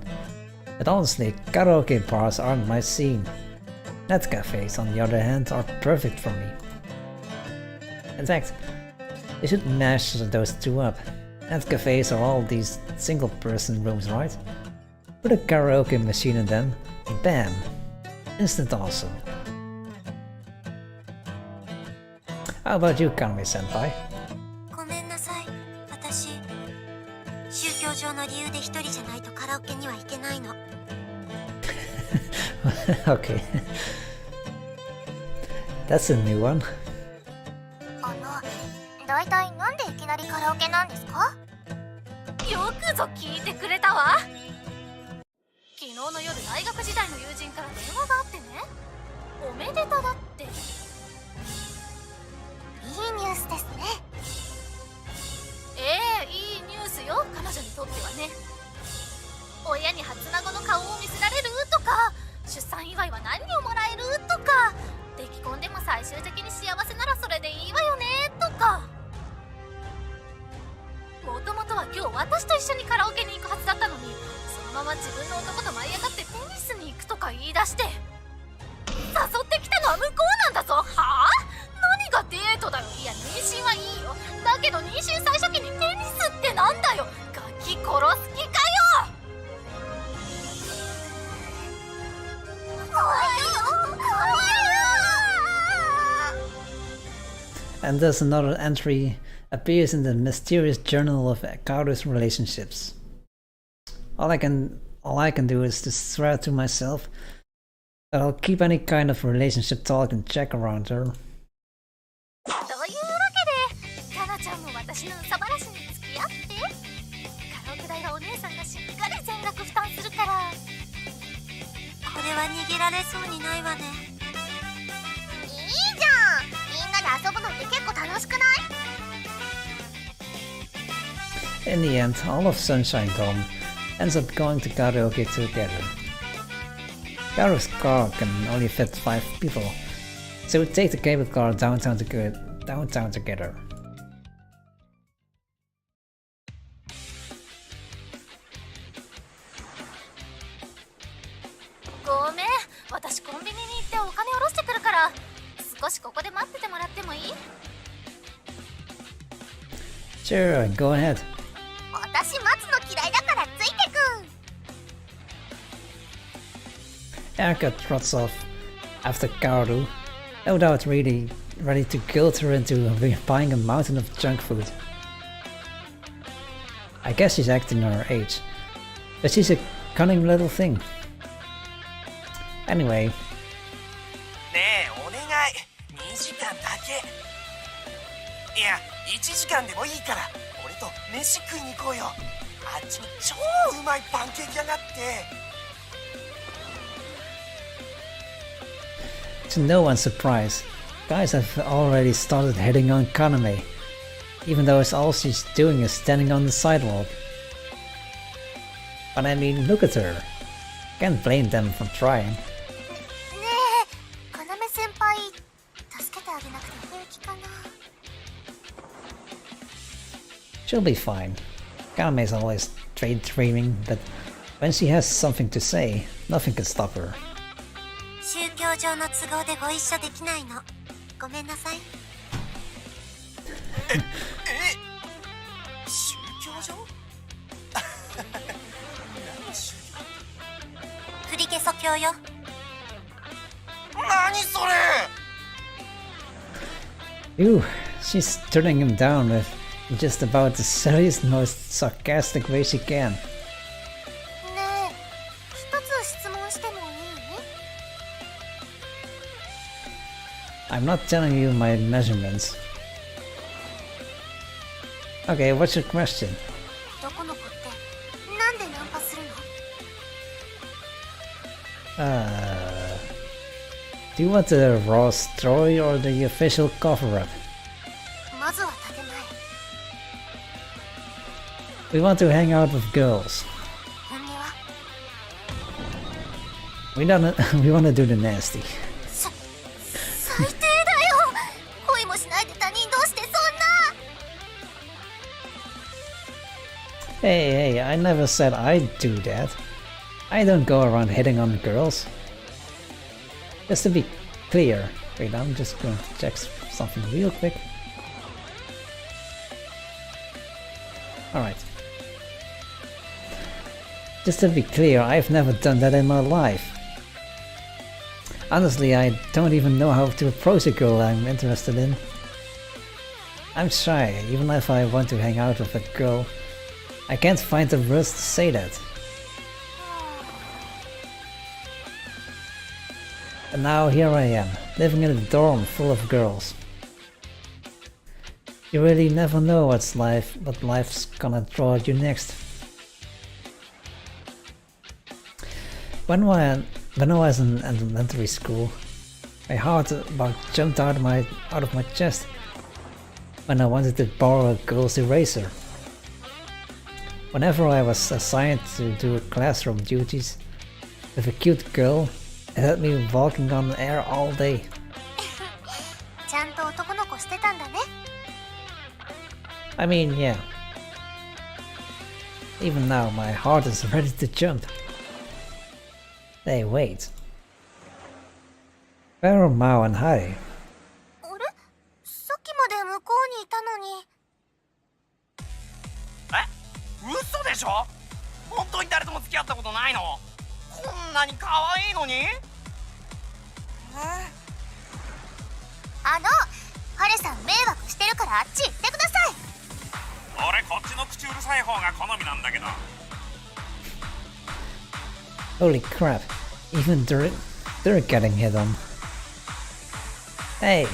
but honestly, karaoke bars aren't my scene. Net cafes, on the other hand, are perfect for me. In fact, They should mash those two up. Net cafes are all these single-person rooms, right? Put a karaoke machine in them, and bam! Instant awesome. How about you, Kanami-senpai? ごめんなさい。私、宗教上の理由で一人じゃないとカラオケには行けないの。Okay. That's a new one. だいたいなんでいきなりカラオケなんですか？よくぞ聞いてくれたわ。昨日の夜大学時代の友人から電話があってね、おめでただって。いいニュースですね。いいニュースよ、彼女にとってはね。親に初孫の顔を見せられるとか、出産祝いは何をもらえるとか、出来婚でも最終的に幸せならそれでいいわよねとか。もともとは今日私と一緒にカラオケに行くはずだったのに、そのまま自分の男と舞い上がってテニスに行くとか言い出して、誘ってきたのは向こうなんだぞ。はあ？何がデートだよ。いや、妊娠はいいよ。だけど妊娠最初期にテニスってなんだよ。ガキ殺す気かよ。怖いよ、怖いよ。 And thus another entry appears in the mysterious journal of Kaoru's relationships. All I can do is to swear to myself that I'll keep any kind of relationship talk in check around her. というわけで、かなちゃんも私のうさばらしに付き合って。カラオケ代はお姉さんがしっかり全額負担するから。これは逃げられそうにないわね。いいじゃん。みんなで遊ぶのって結構楽しくない？ In the end, all of Sunshine Dome ends up going to karaoke together. Kaoru's car can only fit 5 people, so we take the cable car downtown together. ごめん、私コンビニに行ってお金下ろしてくるから、少しここで待っててもらってもいい？ Sure, go ahead. 私待つの嫌いだからついてく。 Erika trots off after Kaoru, no doubt really ready to guilt her into buying a mountain of junk food. I guess she's acting her age, but she's a cunning little thing. Anyway. ねえ、お願い。2時間だけ。いや、1時間でもいいから、俺と飯食いに行こうよ。あっちに超うまいパンケーキ屋があって。To no one's surprise, guys have already started hitting on Kaname, even though all she's doing is standing on the sidewalk. But I mean, look at her. Can't blame them for trying. ねえ、かなめ先輩、助けてあげなくて平気かな。 She'll be fine. Kaname's always daydreaming, but when she has something to say, nothing can stop her. 宗教上の都合でご一緒できないの。ごめんなさい。宗教上？何宗教？振り消そ教よ。何それEw, she's turning him down with just about the silliest, most sarcastic way she can. ねえ、一つ質問してもいい？ I'm not telling you my measurements. Okay, what's your question? 男の子ってなんでナンパするの？ Do you want the raw story or the official cover-up? まずは建前。 We want to hang out with girls. 本音は？ We wanna do the nasty. 最低だよ。恋もしないで他人同士でそんな。 Hey, I never said I'd do that. I don't go around hitting on girls. Just to be clear, wait, I'm just going to check something real quick. Alright. Just to be clear, I've never done that in my life. Honestly, I don't even know how to approach a girl I'm interested in. I'm shy, even if I want to hang out with a girl. I can't find the words to say that. And now here I am, living in a dorm full of girls. You really never know what life's gonna throw at you next. When I was in elementary school, my heart about jumped out of my chest when I wanted to borrow a girl's eraser. Whenever I was assigned to do classroom duties with a cute girl, it had me walking on air all day. ちゃんと男の子してたんだね。 I mean, yeah. Even now, my heart is ready to jump. Hey, wait. Where are Mao and Hai? あれ？さっきまで向こうにいたのに。嘘でしょ？本当に誰とも付き合ったことないの？こんなに可愛いのに？ハルさん迷惑してるからあっち行ってください。俺こっちの口うるさい方が好みなんだけど。 Holy crap, even they're getting hit on. Hey!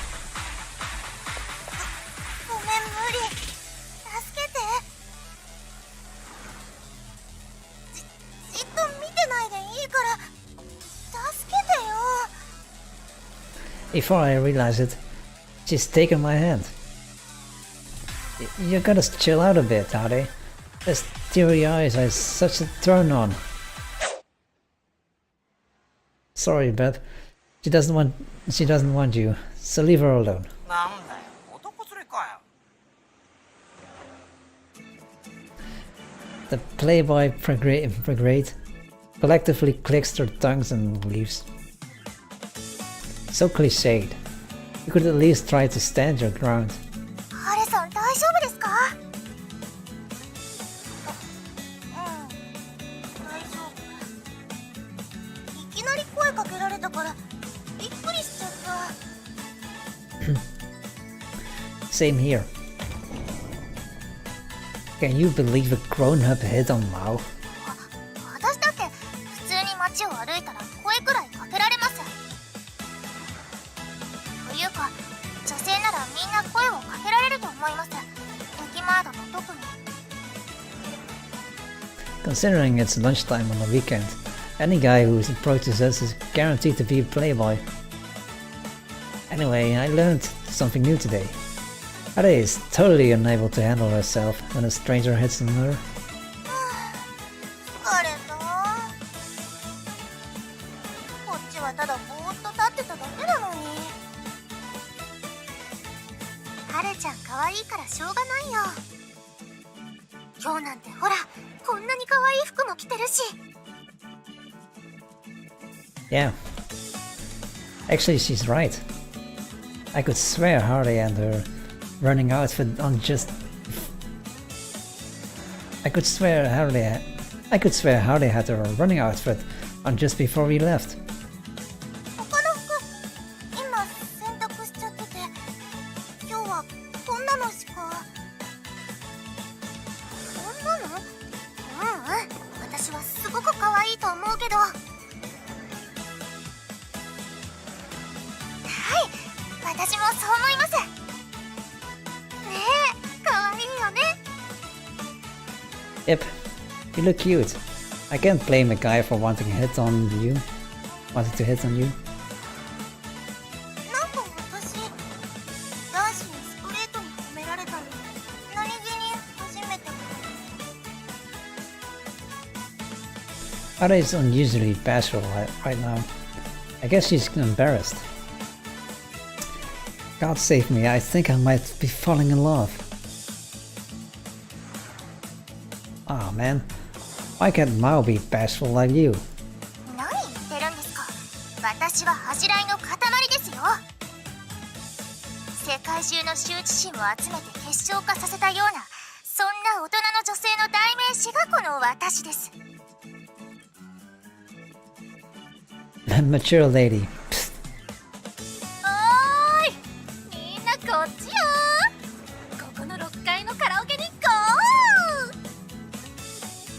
ごめん無理。助けて。じっと見てないでいいから。助けてよ。 Before I realize it, she's taken my hand. You gotta chill out a bit, Hade. Those teary eyes are such a turn on. Sorry, Beth. She doesn't want you, so leave her alone. なんだよ、男連れかよ。 The Playboy Brigade collectively clicks their tongues and leaves. So cliched. You could at least try to stand your ground. ハルさん大丈夫ですか？大丈夫。いきなり声かけられたからびっくりしちゃった。 Same here. Can you believe a grown-up hit on Mao? 私だって普通に街を歩いたら声くらいかけられます。というか女性ならみんな声をかけられると思います。駅前だと特に。 Considering it's lunchtime on the weekend, any guy who approaches us is guaranteed to be a playboy. Anyway, I learned something new today. Ade is totally unable to handle herself when a stranger hits on her. 疲れた。こっちはただぼーっと立ってただけなのに。はるちゃん可愛いからしょうがないよ。今日なんてほらこんなに可愛い服も着てるし。 Yeah. Actually, she's right. I could swear Harley and her running outfit on just... I could swear Harley had her running outfit on just before we left. 他の服今洗濯しちゃってて、今日はこんなのしか。こんなの？私はすごく可愛いと思うけど。はい、私もそう思います。ねえ、可愛いよね。 Yep, you look cute. I can't blame a guy for wanting to hit on you. なんか私、男子にストレートに褒められたの何気に初めて。 Ade is unusually bashful right now. I guess she's embarrassed. God save me, I think I might be falling in love. Ah man, why can't Mao be bashful like you? 何言ってるんですか。私は恥じらいの塊ですよ。世界中の羞恥心を集めて結晶化させたようなそんなな大人の女性の代名詞がこの私です。 Mature lady. おーい、みんなこっちよ。ここの6階のカラオケにゴー。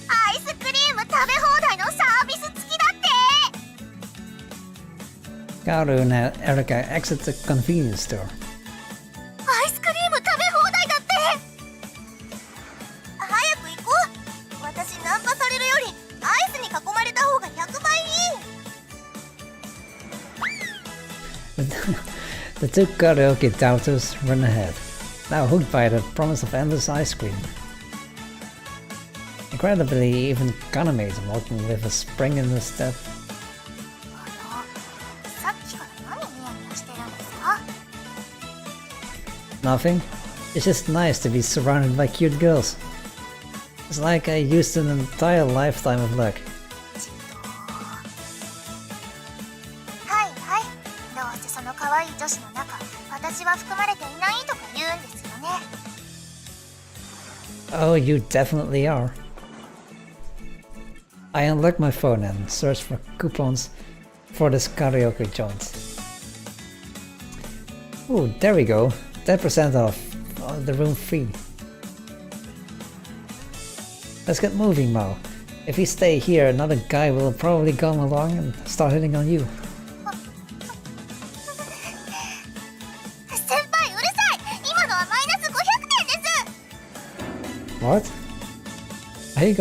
アイスクリーム食べ放題のサービス付きだって。 Kaoru and Erica exit the convenience store. アイスクリーム食べ放題だって。早く行こう。私ナンパされるよりアイスに囲まれた方が100倍いい。 The two karaoke doubters run ahead, now hooked by the promise of endless ice cream. Incredibly, even Kaname is walking with a spring in her step. さっきから何ニヤニヤしてるんですか？ Nothing. It's just nice to be surrounded by cute girls. It's like I used an entire lifetime of luck. はいはい。どうせその可愛い女子の中、私は含まれていないとか言うんですよね。 Oh, you definitely are. I unlock my phone and search for coupons for this karaoke joint. Ooh, there we go. 10% off the room free. Let's get moving, Mao. If we stay here, another guy will probably come along and start hitting on you. 先輩うるさい。今のはマイナス500点です。 What? Are you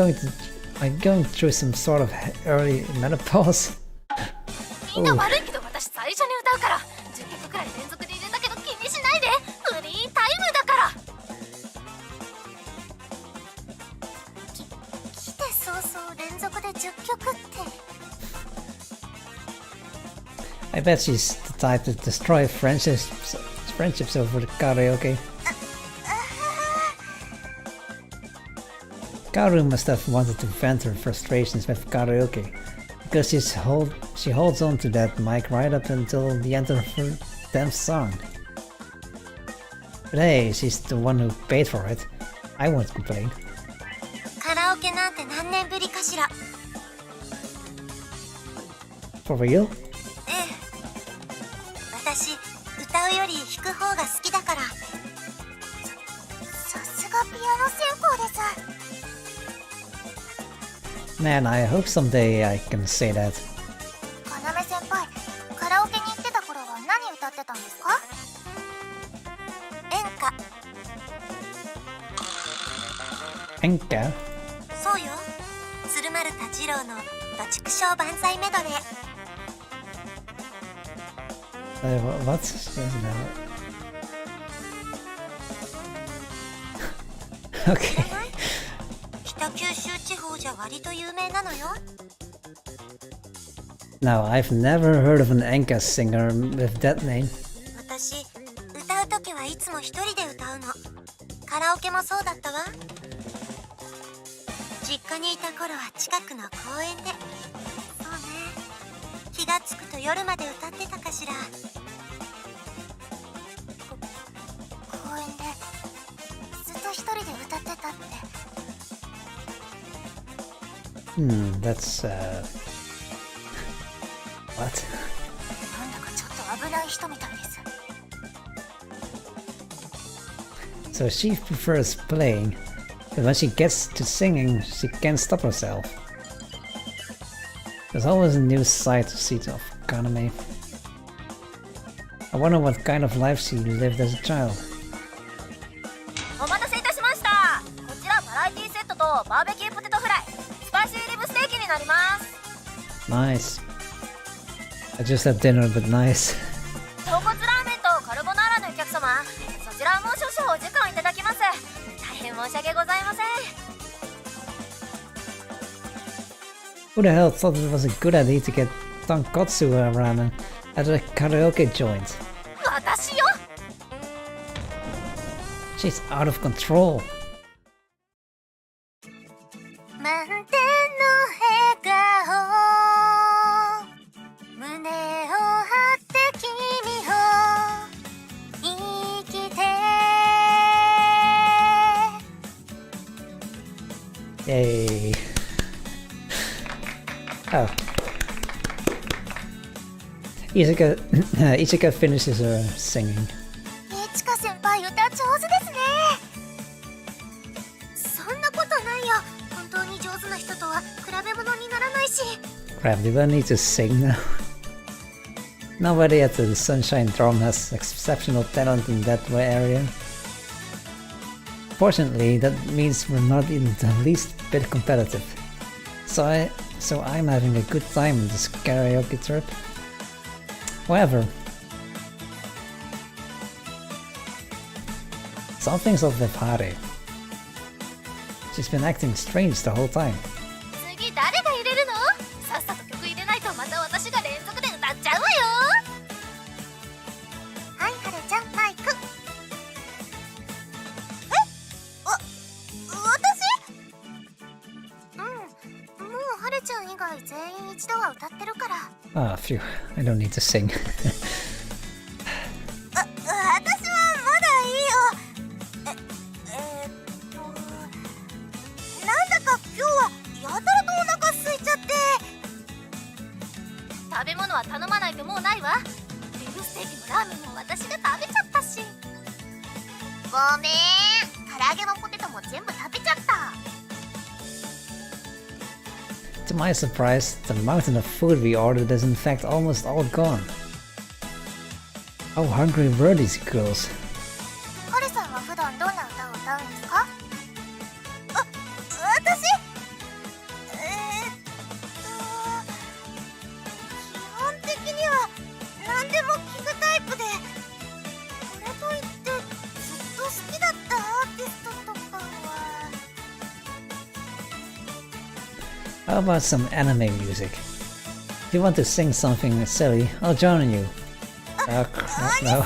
going through some sort of early menopause? みんな悪いけど私最初に歌うから、10曲くらい連続で入れたけど気にしないで。フリータイムだから。来て早々連続で10曲って。 I bet she's the type to destroy friendships over the karaoke. Kaoru must have wanted to vent her frustrations with karaoke, because she holds on to that mic right up until the end of her damn song. But hey, she's the one who paid for it. I won't complain. カラオケなんて何年ぶりかしら。 For real? ええ。私歌うより弾く方が好きだから。さすがピアノ専攻です。 Man, I hope someday I can say that. かなめ先輩、カラオケに行ってた頃は何歌ってたんですか？演歌。 Enka? そうよ。鶴丸太次郎のどちくしょう万歳メドレー。What? No. Okay. 北九州地方じゃ割と有名なのよ。 Now, I've never heard of an Enka singer with that name. 私歌うときはいつも一人で歌うの。カラオケもそうだったわ。実家にいた頃は近くの公園で。そうね。気がつくと夜まで歌ってたかしら。公園でずっと一人で歌ってたって。 That's, what? なんだかちょっと危ない人みたいです。 So she prefers playing, but when she gets to singing, she can't stop herself. There's always a new side to see of Kaname. I wonder what kind of life she lived as a child. お待たせいたしました。こちらバラエティセットとバーベキューポテトフライ、スパイシーリブステーキになります。 Nice. I just had dinner, but nice. 豚骨ラーメンとカルボナーラのお客様、そちらも少々お時間いただきます。大変申し訳ございません。 Who the hell thought it was a good idea to get tonkotsu ramen at a karaoke joint? 私よ。 She's out of control. 満点の笑顔、胸を張って君を生きて。Oh. Ichika, Ichika finishes her singing. いちか先輩歌上手ですね。そんなことないよ。本当に上手な人とは比べ物にならないし。 Crap, do I need to sing now? Nobody at the Sunshine Drum has exceptional talent in that area. Fortunately, that means we're not in the least bit competitive. So I'm having a good time in this karaoke trip. However, something's off with Hare. She's been acting strange the whole time. 次誰が入れるの？さっさと曲入れないとまた私が連続で歌っちゃうわよ。はい、はるちゃんマイク。私？もうはるちゃん以外全員一度は歌ってるから。Ah, phew, I don't need to sing. 私はまだいいよ。なんだか今日はやたらとお腹空いちゃって。食べ物は頼まないともうないわ。ビーフステーキもラーメンも私が食べちゃったし。ごめん、唐揚げもポテトも全部食べちゃった。To my surprise, the mountain of food we ordered is in fact almost all gone. How hungry were these girls? ハルさんは普段どんな歌を歌うんですか？私？基本的には何でも聞くタイプで、これといってずっと好きだったアーティストとかは。 How about some anime music? If you want to sing something silly, I'll join you. Oh, crap, no.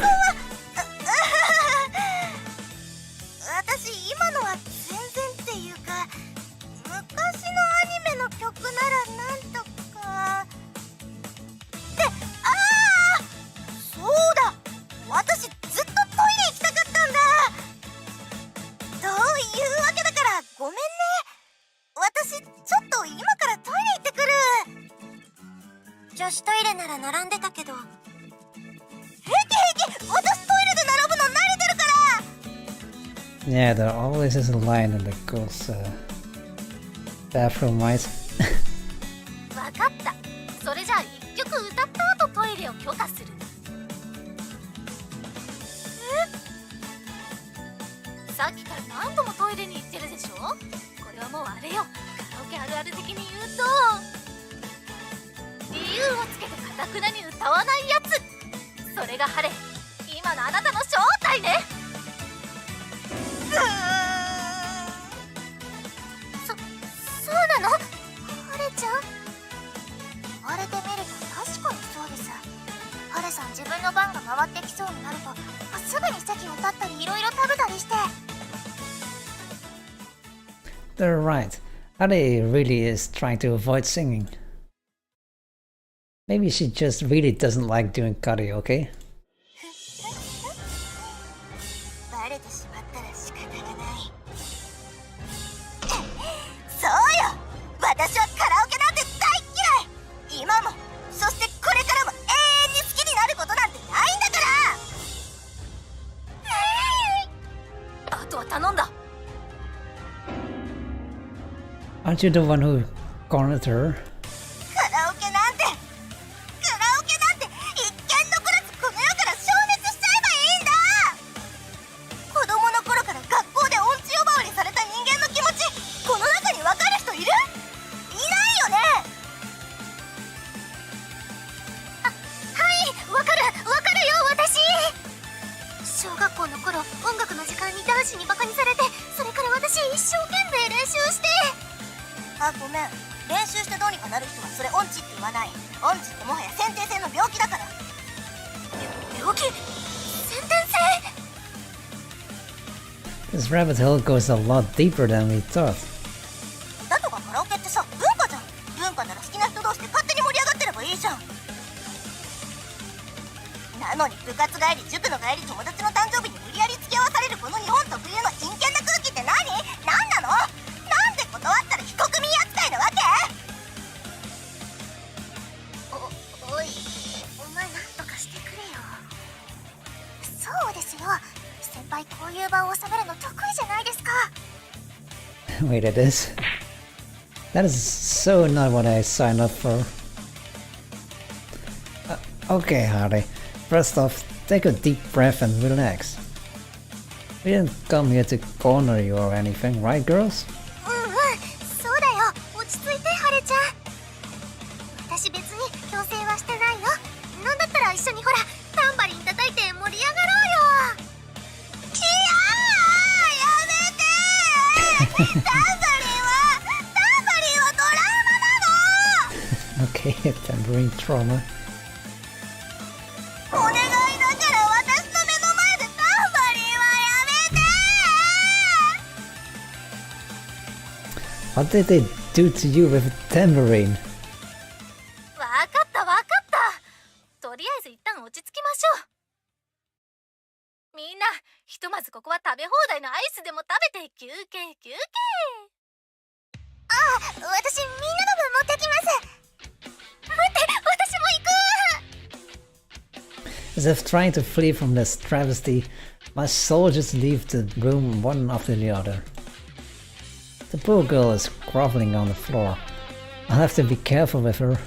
私今のは全然っていうか、昔のアニメの曲ならなんとか。で、そうだ、私ずっとトイレ行きたかったんだ。というわけだからごめんね。私ちょっと今からトイレ行ってくる。女子トイレなら並んでたけど。平気、私トイレで並ぶの慣れてるから。 Yeah, there always is a line in the girls' bathroom, right? わかった。それじゃあ一曲歌った後トイレを許可する。さっきから何度もトイレに行ってるでしょ。これはもうあれよ、カラオケあるある的に言うと理由をつけてかたくなに歌わないやつ。それがハレ、今のあなたの正体ね。そうなの？ハレちゃん？言われてみると確かにそうです。ハレさん自分の番が回ってきそうになるとすぐに席を立ったりいろいろ食べたりして。 They're right. Ade really is trying to avoid singing. Maybe she just really doesn't like doing karaoke. バレてしまったら仕方がない。そうよ、私はカラオケなんて大嫌い。今も、そしてこれからも永遠に好きになることなんてないんだから。あとは頼んだ。 Aren't you the one who cornered her? カラオケなんて一見残らずこの世から消滅しちゃえばいいんだ。子供の頃から学校で音痴呼ばわりされた人間の気持ち、この中に分かる人いる？いないよね。はい、分かるよ私。小学校の頃音楽の時間に男子にバカにされて、それから私一生懸命練習して。ごめん、練習してどうにかなる人はそれ音痴って言わない。音痴ってもはや先天性の病気だから。病気？先天性？ This rabbit hole goes a lot deeper than we thought. 歌とかカラオケってさ、文化じゃん。文化なら好きな人同士で勝手に盛り上がってればいいじゃん。なのに部活帰り、塾の帰り、友達の誕生日に無理やり付き合わされるこの日本特有の陰険な空気って何なの？なんで断ったら非国民扱いなわけ？ Wait, it is? That is so not what I signed up for. Okay, Hardy. First off, take a deep breath and relax. We didn't come here to corner you or anything, right, girls? そうだよ。落ち着いて、ハルちゃん。私別に強制はしてないよ。なんだったら一緒にほら、タンバリン叩いて盛り上がろうよ。いやー、やめてー。タンバリンはトラウマなの。Okay, tambourine trauma. お願いだから私の目の前でタンバリンはやめてー。 What did they do to you with a tambourine? わかったわかった。とりあえず一旦落ち着きましょう。みんな、ひとまずここは食べ放題のアイスでも食べて休憩休憩。ああ、私みんなの分持ってきます。待って、私も行く。 As if trying to flee from this travesty, my soldiers leave the room one after the other. The poor girl is groveling on the floor. I'll have to be careful with her.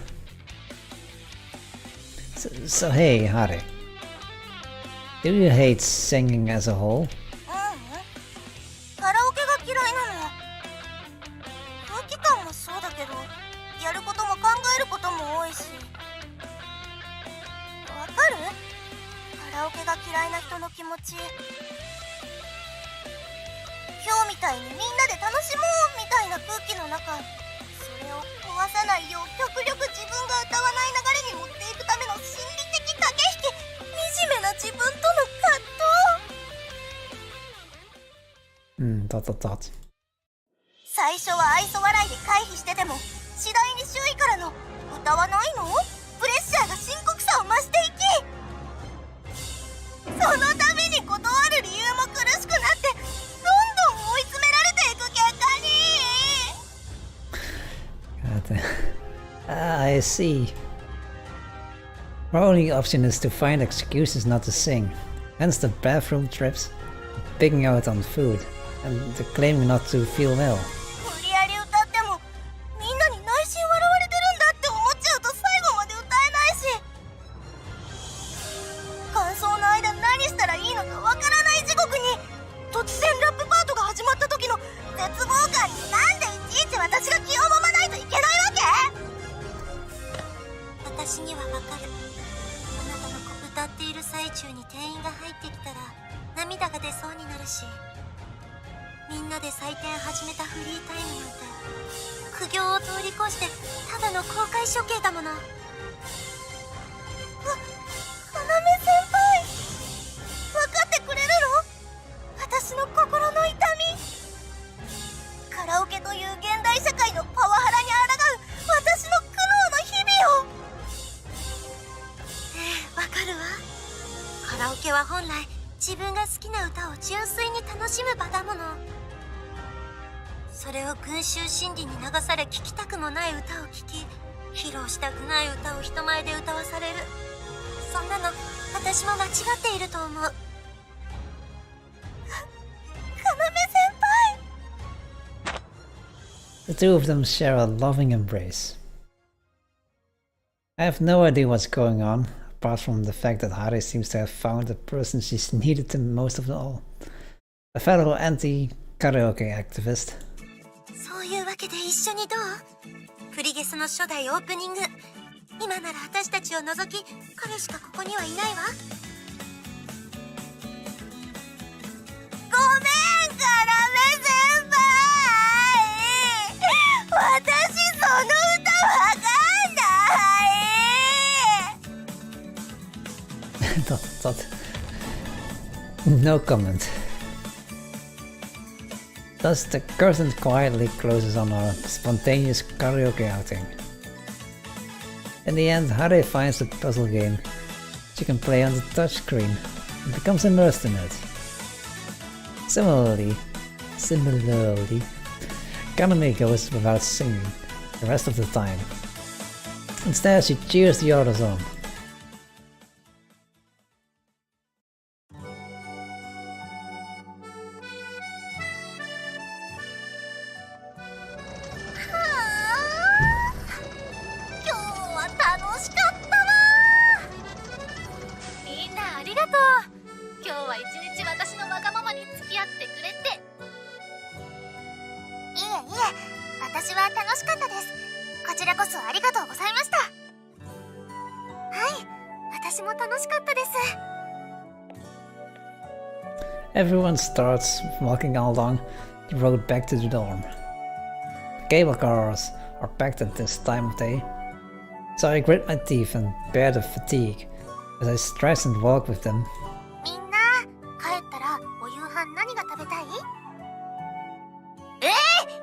So hey, Harry. Do you hate singing as a whole? カラオケが嫌いなの。空気感もそうだけど、やることも考えることも多いし。わかる？カラオケが嫌いな人の気持ち。今日みたいにみんなで楽しもうみたいな空気の中、それを壊さないよう極力自分が歌わない流れに持っていくための心理的駆け引き、惨めな自分との葛藤。最初は愛想笑いで回避してても、次第に周囲からの歌わないの？プレッシャーが深刻さを増していき、そのために断る理由も苦しくなって、どんどん追い詰められていく結果に。I see. Our only option is to find excuses not to sing. Hence the bathroom trips, picking out on food, and the claiming not to feel well. 無理やり歌っても、みんなに内心笑われてるんだって思っちゃうと最後まで歌えないし、感想の間何したらいいのかわからない地獄に、突然ラップパートが始まった時の絶望感になんでいちいち私が気をもまないといけないわけ？私にはわかる。あなたの歌っている最中に店員が入ってきたら涙が出そうになるし、みんなで採点始めたフリータイムなんて苦行を通り越してただの公開処刑だもの。要先輩、分かってくれるの？私の心の痛み。カラオケという現代社会のパワハラに抗う私の苦悩の日々を。わかるわ。カラオケは本来自分が好きな歌を純粋に楽しむ場だもの。それを群衆心理に流され、聴きたくもない歌を聴き、披露したくない歌を人前で歌わされる。そんなの私も間違っていると思う。要先輩。 The two of them share a loving embrace. I have no idea what's going on, apart from the fact that Harry seems to have found the person she's needed the most of all. A fellow anti-karaoke activist. そういうわけで一緒にどう？プリゲスの初代オープニング。今なら私たちを除き彼しかここにはいないわ。ごめんカラメ先輩、私その歌わかんない。No comment. Thus the curtain quietly closes on our spontaneous karaoke outing. In the end, Harry finds the puzzle game she can play on the touchscreen and becomes immersed in it. Similarly, Kaname goes without singing the rest of the time. Instead, she cheers the others on. らこそありがとうございました。はい、私も楽しかったです。 Everyone starts walking along the road back to the dorm. Cable cars are packed at this time of day, so I grit my teeth and bear the fatigue as I stress and walk with them. みんな帰ったらお夕飯何が食べたい？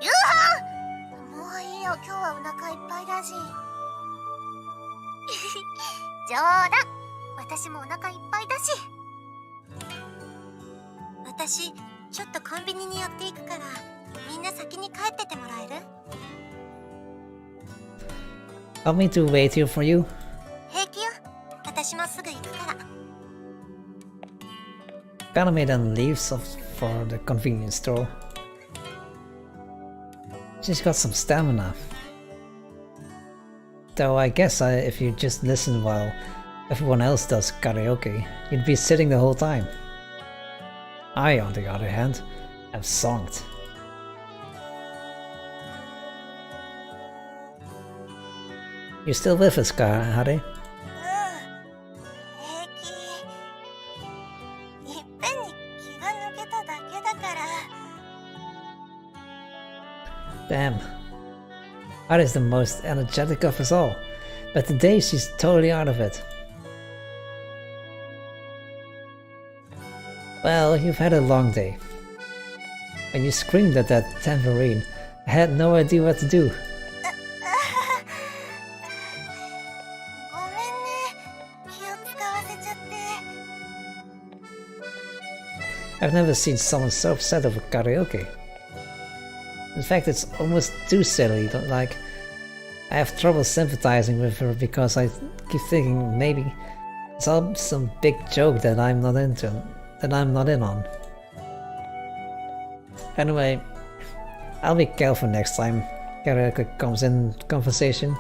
夕飯？もういいよ、今日はお腹いっぱいだし。冗談、私もお腹いっぱいだし。私ちょっとコンビニに寄っていくから、みんな先に帰っててもらえるWant me to wait here for you? 平気よ、私もすぐ行くから。 Kaname then leaves off for the convenience store. She's got some stamina. Though I guess if you just listen while everyone else does karaoke, you'd be sitting the whole time. I, on the other hand, am songed. You still with us, Hare? 平気。いっぺんに気が抜けただけだから。 Damn. Hare's the most energetic of us all, but today she's totally out of it. Well, you've had a long day. When you screamed at that tambourine, I had no idea what to do. ごめんね、気を使わせちゃって。 I've never seen someone so upset over karaoke. In fact, it's almost too silly, like, I have trouble sympathizing with her because I keep thinking maybe it's all some big joke that I'm not in on. Anyway, I'll be careful next time karaoke comes in conversation.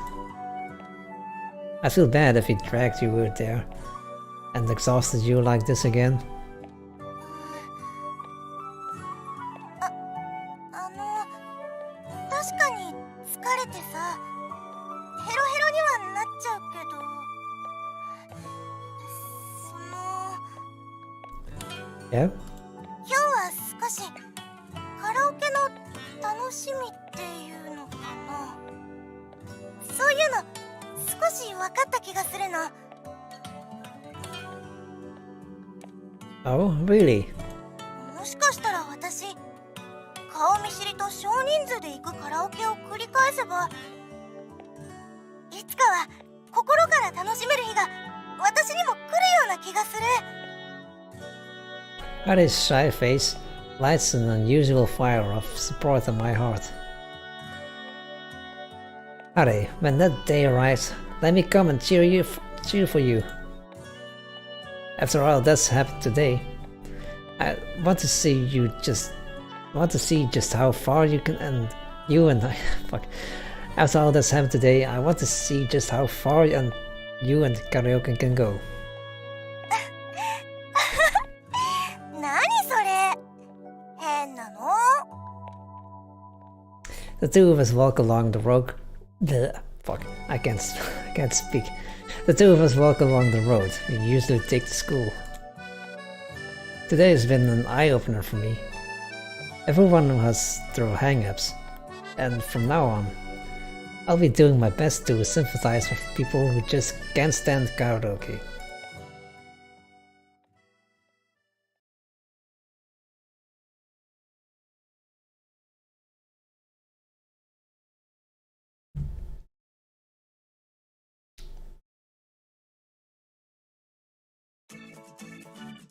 I feel bad if he dragged you there and exhausted you like this again. 確かに疲れてさ、ヘロヘロにはなっちゃうけど、Yeah? 今日は少しカラオケの楽しみっていうのかな。そういうの少し分かった気がするの。 Oh, really? もしかしたら私、顔見知りと少人数で行くカラオケを繰り返せば、いつかは心から楽しめる日が私にも来るような気がする。 Hare's shy face lights an unusual fire of support in my heart. Hare, when that day arrives, let me come and cheer for you. After all that's happened today, I want to see just how far you can fuck. After all that's happened today, I want to see just how far you and karaoke can go. 何それ、変なの。 The two of us walk along the road. I can't speak. The two of us walk along the road we usually take to school. Today has been an eye-opener for me. Everyone has their hang-ups, and from now on, I'll be doing my best to sympathize with people who just can't stand karaoke.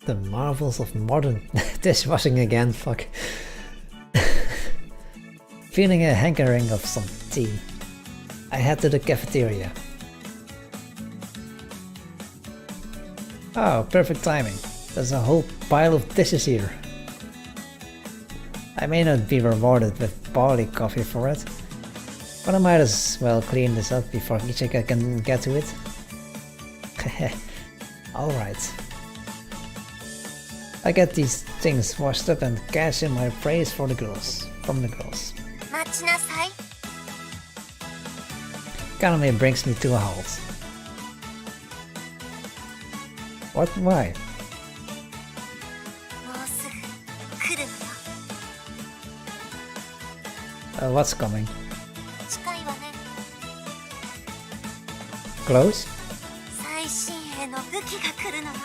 The marvels of modern dishwashing again, fuck. Feeling a hankering of some tea, I head to the cafeteria. Oh, perfect timing. There's a whole pile of dishes here. I may not be rewarded with barley coffee for it, but I might as well clean this up before Ichika can get to it. Alright. I get these things washed up and cash in my praise from the girls. 待ちなさい。Kaname brings me to a halt. What? Why? もうすぐ来るのよ。 What's coming? 近いわね。 Close? 最新鋭の武器が来るのよ。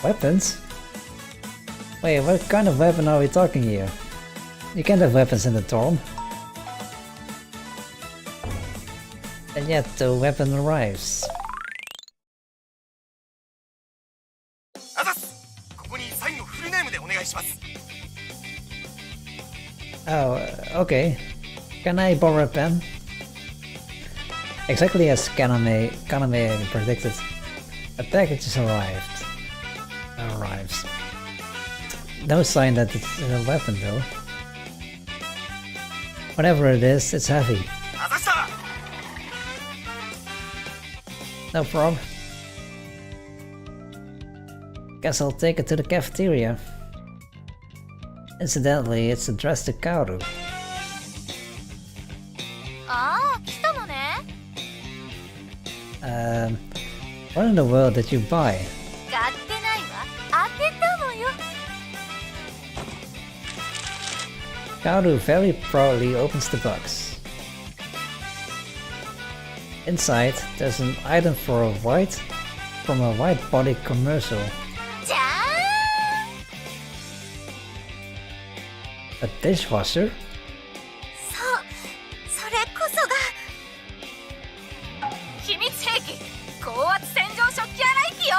Weapons? Wait, what kind of weapon are we talking here? You can't have weapons in the dorm. And yet the weapon arrives. あざっす。ここにサインをフルネームでお願いします。 Oh, okay. Can I borrow a pen? Exactly as Kaname predicted, a package has arrives. No sign that it's a weapon though. Whatever it is, it's heavy. あざした。 No problem. Guess I'll take it to the cafeteria. Incidentally, it's addressed to Kaoru. ああ、来たのね。What in the world did you buy? 買ってないわ。当てたのよ。 Kaoru very proudly opens the box. Inside, there's an item from a white body commercial. じゃーん。 A dishwasher? そう、それこそが。秘密兵器。高圧洗浄食器洗い機よ。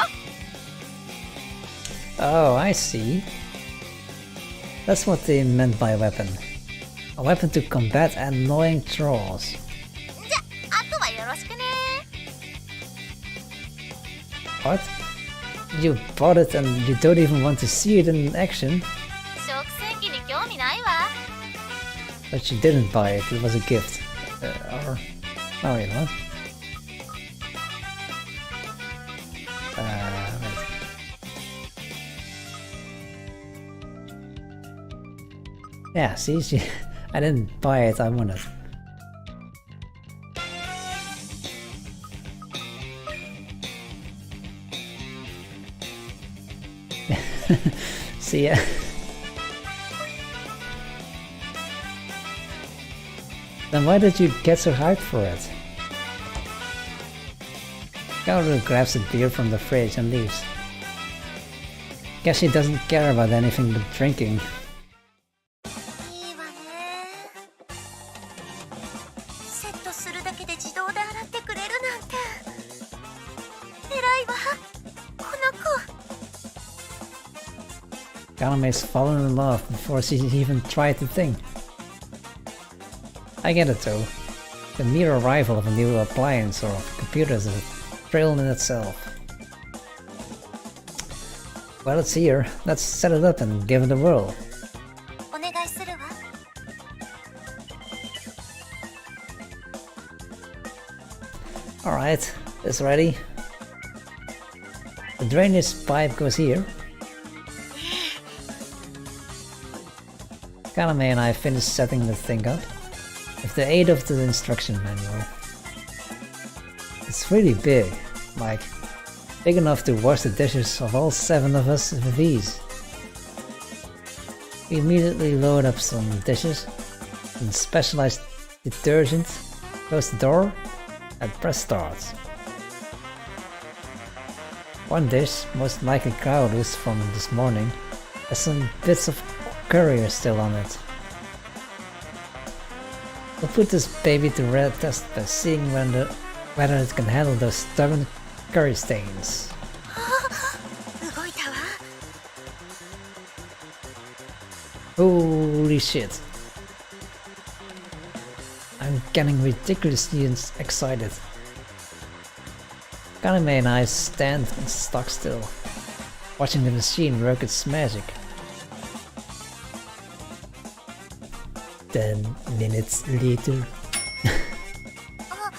Oh, I see. That's what they meant by weapon. A weapon to combat annoying trolls. じゃ、あとはよろしくね。 What? You bought it and you don't even want to see it in action? 食洗機に興味ないわ。 But you didn't buy it, it was a gift. Or... Oh, you know what? Wait. Yeah, see, I didn't buy it, I won it. See ya. Then why did you get so hyped for it? Kaoru grabs a beer from the fridge and leaves. Guess she doesn't care about anything but drinking. いいわね。セットするだけで自動で洗ってくれるなんて。偉いわ、この子。 Kaname's fallen in love before she even tried the thing. I get it though. The mere arrival of a new appliance or computer is a thrill in itself. Well, it's here. Let's set it up and give it a whirl. お願いするわ。 Alright, it's ready. The drainage pipe goes here. Kaname and I finished setting the thing up with the aid of the instruction manual. It's really big, like big enough to wash the dishes of all 7 of us with ease. We immediately load up some dishes and specialized detergent, close the door and press start. One dish, most likely Kaoru's from this morning, has some bits of curry still on it. We'll put this baby to red test by seeing whether it can handle those stubborn curry stains. 動いたわ。 Holy shit. I'm getting ridiculously excited. Kaname and I stand stock still, watching the machine work its magic. 10 minutes later. あ、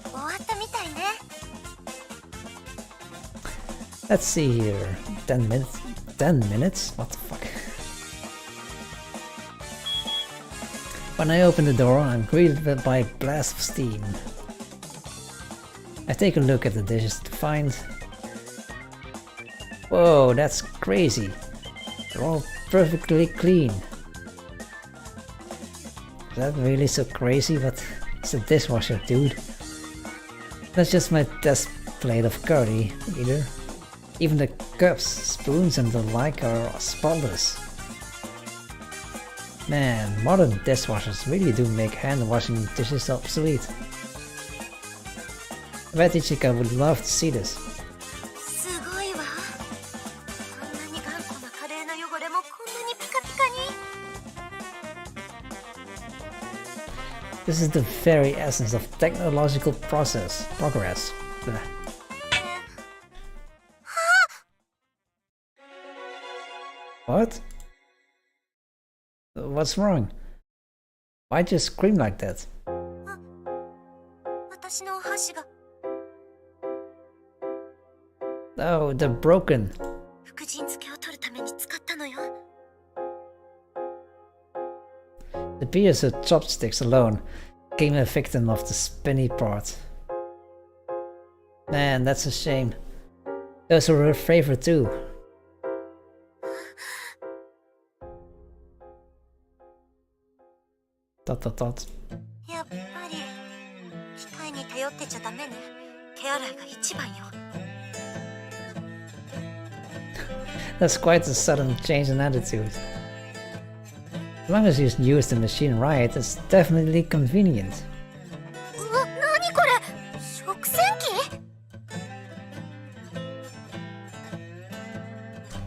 終わったみたいね。 Let's see here. 10 minutes? 10 minutes? What the fuck? When I open the door, I'm greeted by a blast of steam. I take a look at the dishes to find... Whoa, that's crazy. They're all perfectly clean. Is that really so crazy? But it's a dishwasher, dude. That's just my test plate of curry, either. Even the cups, spoons and the like are spotless. Man, modern dishwashers really do make hand washing dishes obsolete. I bet Ichika would love to see this. すごいわ。こんなに頑固な華麗な汚れもこんなにピカピカに。 This is the very essence of technological progress. Blah. What? What's wrong? Why'd you scream like that? 私のお箸が Oh, they're broken. 福神漬けを取るために使ったのよ。 The beers with chopsticks alone became a victim of the spinny part. Man, that's a shame. Those were her favorite too. Dot dot dot. やっぱり機械に頼ってちゃダメね。手洗いが一番よ。 That's quite a sudden change in attitude. As long as you use the machine right, it's definitely convenient. うわ、なにこれ？食洗機？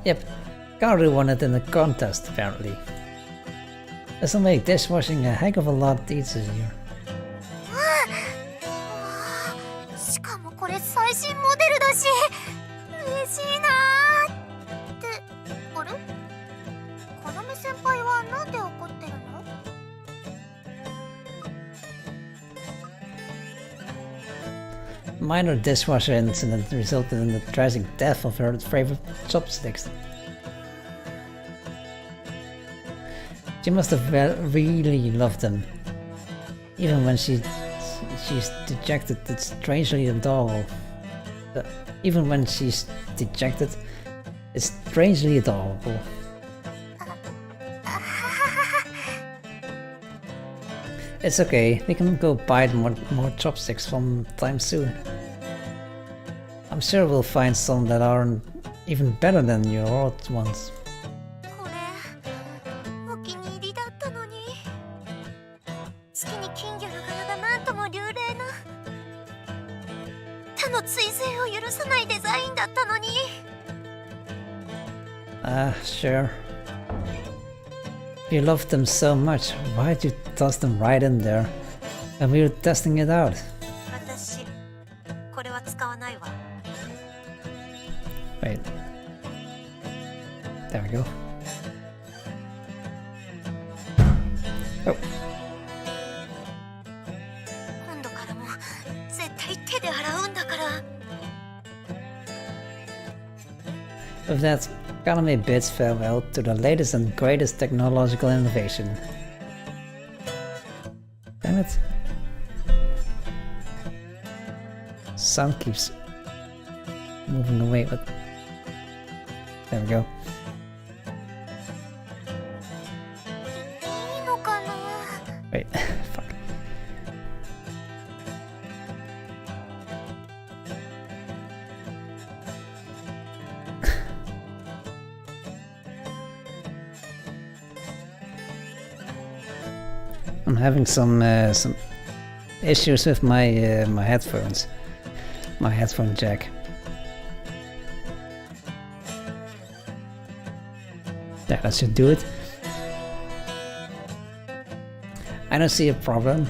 Yep, Karu won it in a contest apparently. This'll make dishwashing a heck of a lot easier. しかもこれ最新モデルだし、嬉しいなーって、あれ？かなめ先輩はなんで怒ってるの？ Minor dishwasher incident resulted in the tragic death of her favorite chopsticks. She must have really loved them. Even when she's dejected, it's strangely adorable. Even when she's dejected, it's strangely adorable. It's okay, we can go buy more chopsticks sometime soon. I'm sure we'll find some that aren't even better than your old ones. これお気に入りだったのに。月に金魚の柄がなんとも流麗な。他の追随を許さないデザインだったのに。 Sure. You loved them so much, why'd you toss them right in there? And we were testing it out. 私、これは使わないわ。 Wait. There we go. Oh. 今度からも絶対手で洗うんだから。 With that, Economy bids farewell to the latest and greatest technological innovation. Damn it. Sound keeps moving away, but there we go. いいのかな？ Wait, fuck. I'm having some issues with my my headphones, my headphone jack. Yeah, that should do it. I don't see a problem.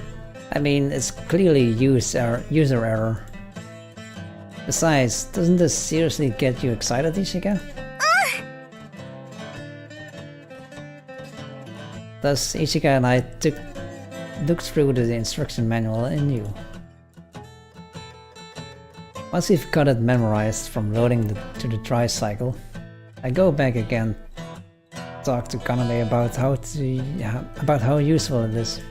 I mean, it's clearly user error. Besides, doesn't this seriously get you excited, Ishika? Thus, Ishika and I looked through the instruction manual and knew. Once we've got it memorized from loading to the tricycle, I go back again, talk to Kaname about how useful it is.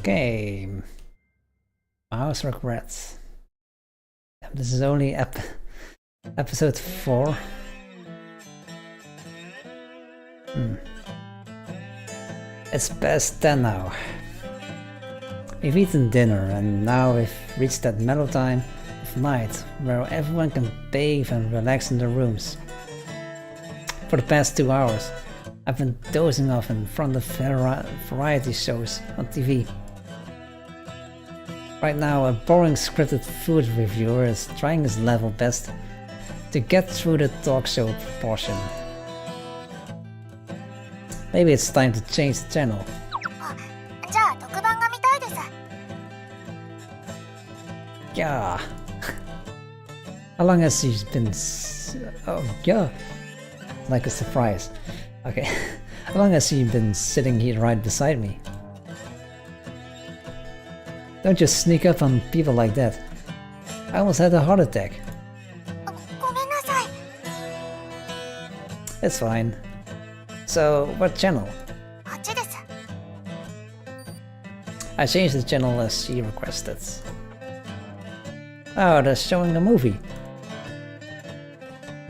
Okay. Mouse regrets. This is only episode 4. It's past 10 now. We've eaten dinner and now we've reached that mellow time of night where everyone can bathe and relax in their rooms. For the past 2 hours, I've been dozing off in front of variety shows on TV. Right now, a boring scripted food reviewer is trying his level best to get through the talk show portion. Maybe it's time to change the channel. じゃあ特番が見たいです。 Yeah. How long has he been? Oh yeah. Like a surprise. Okay. How long has he been sitting here right beside me? Don't just sneak up on people like that. I almost had a heart attack. ごめんなさい。 It's fine. So, what channel? あっちです。 I changed the channel as she requested. Oh, they're showing the movie.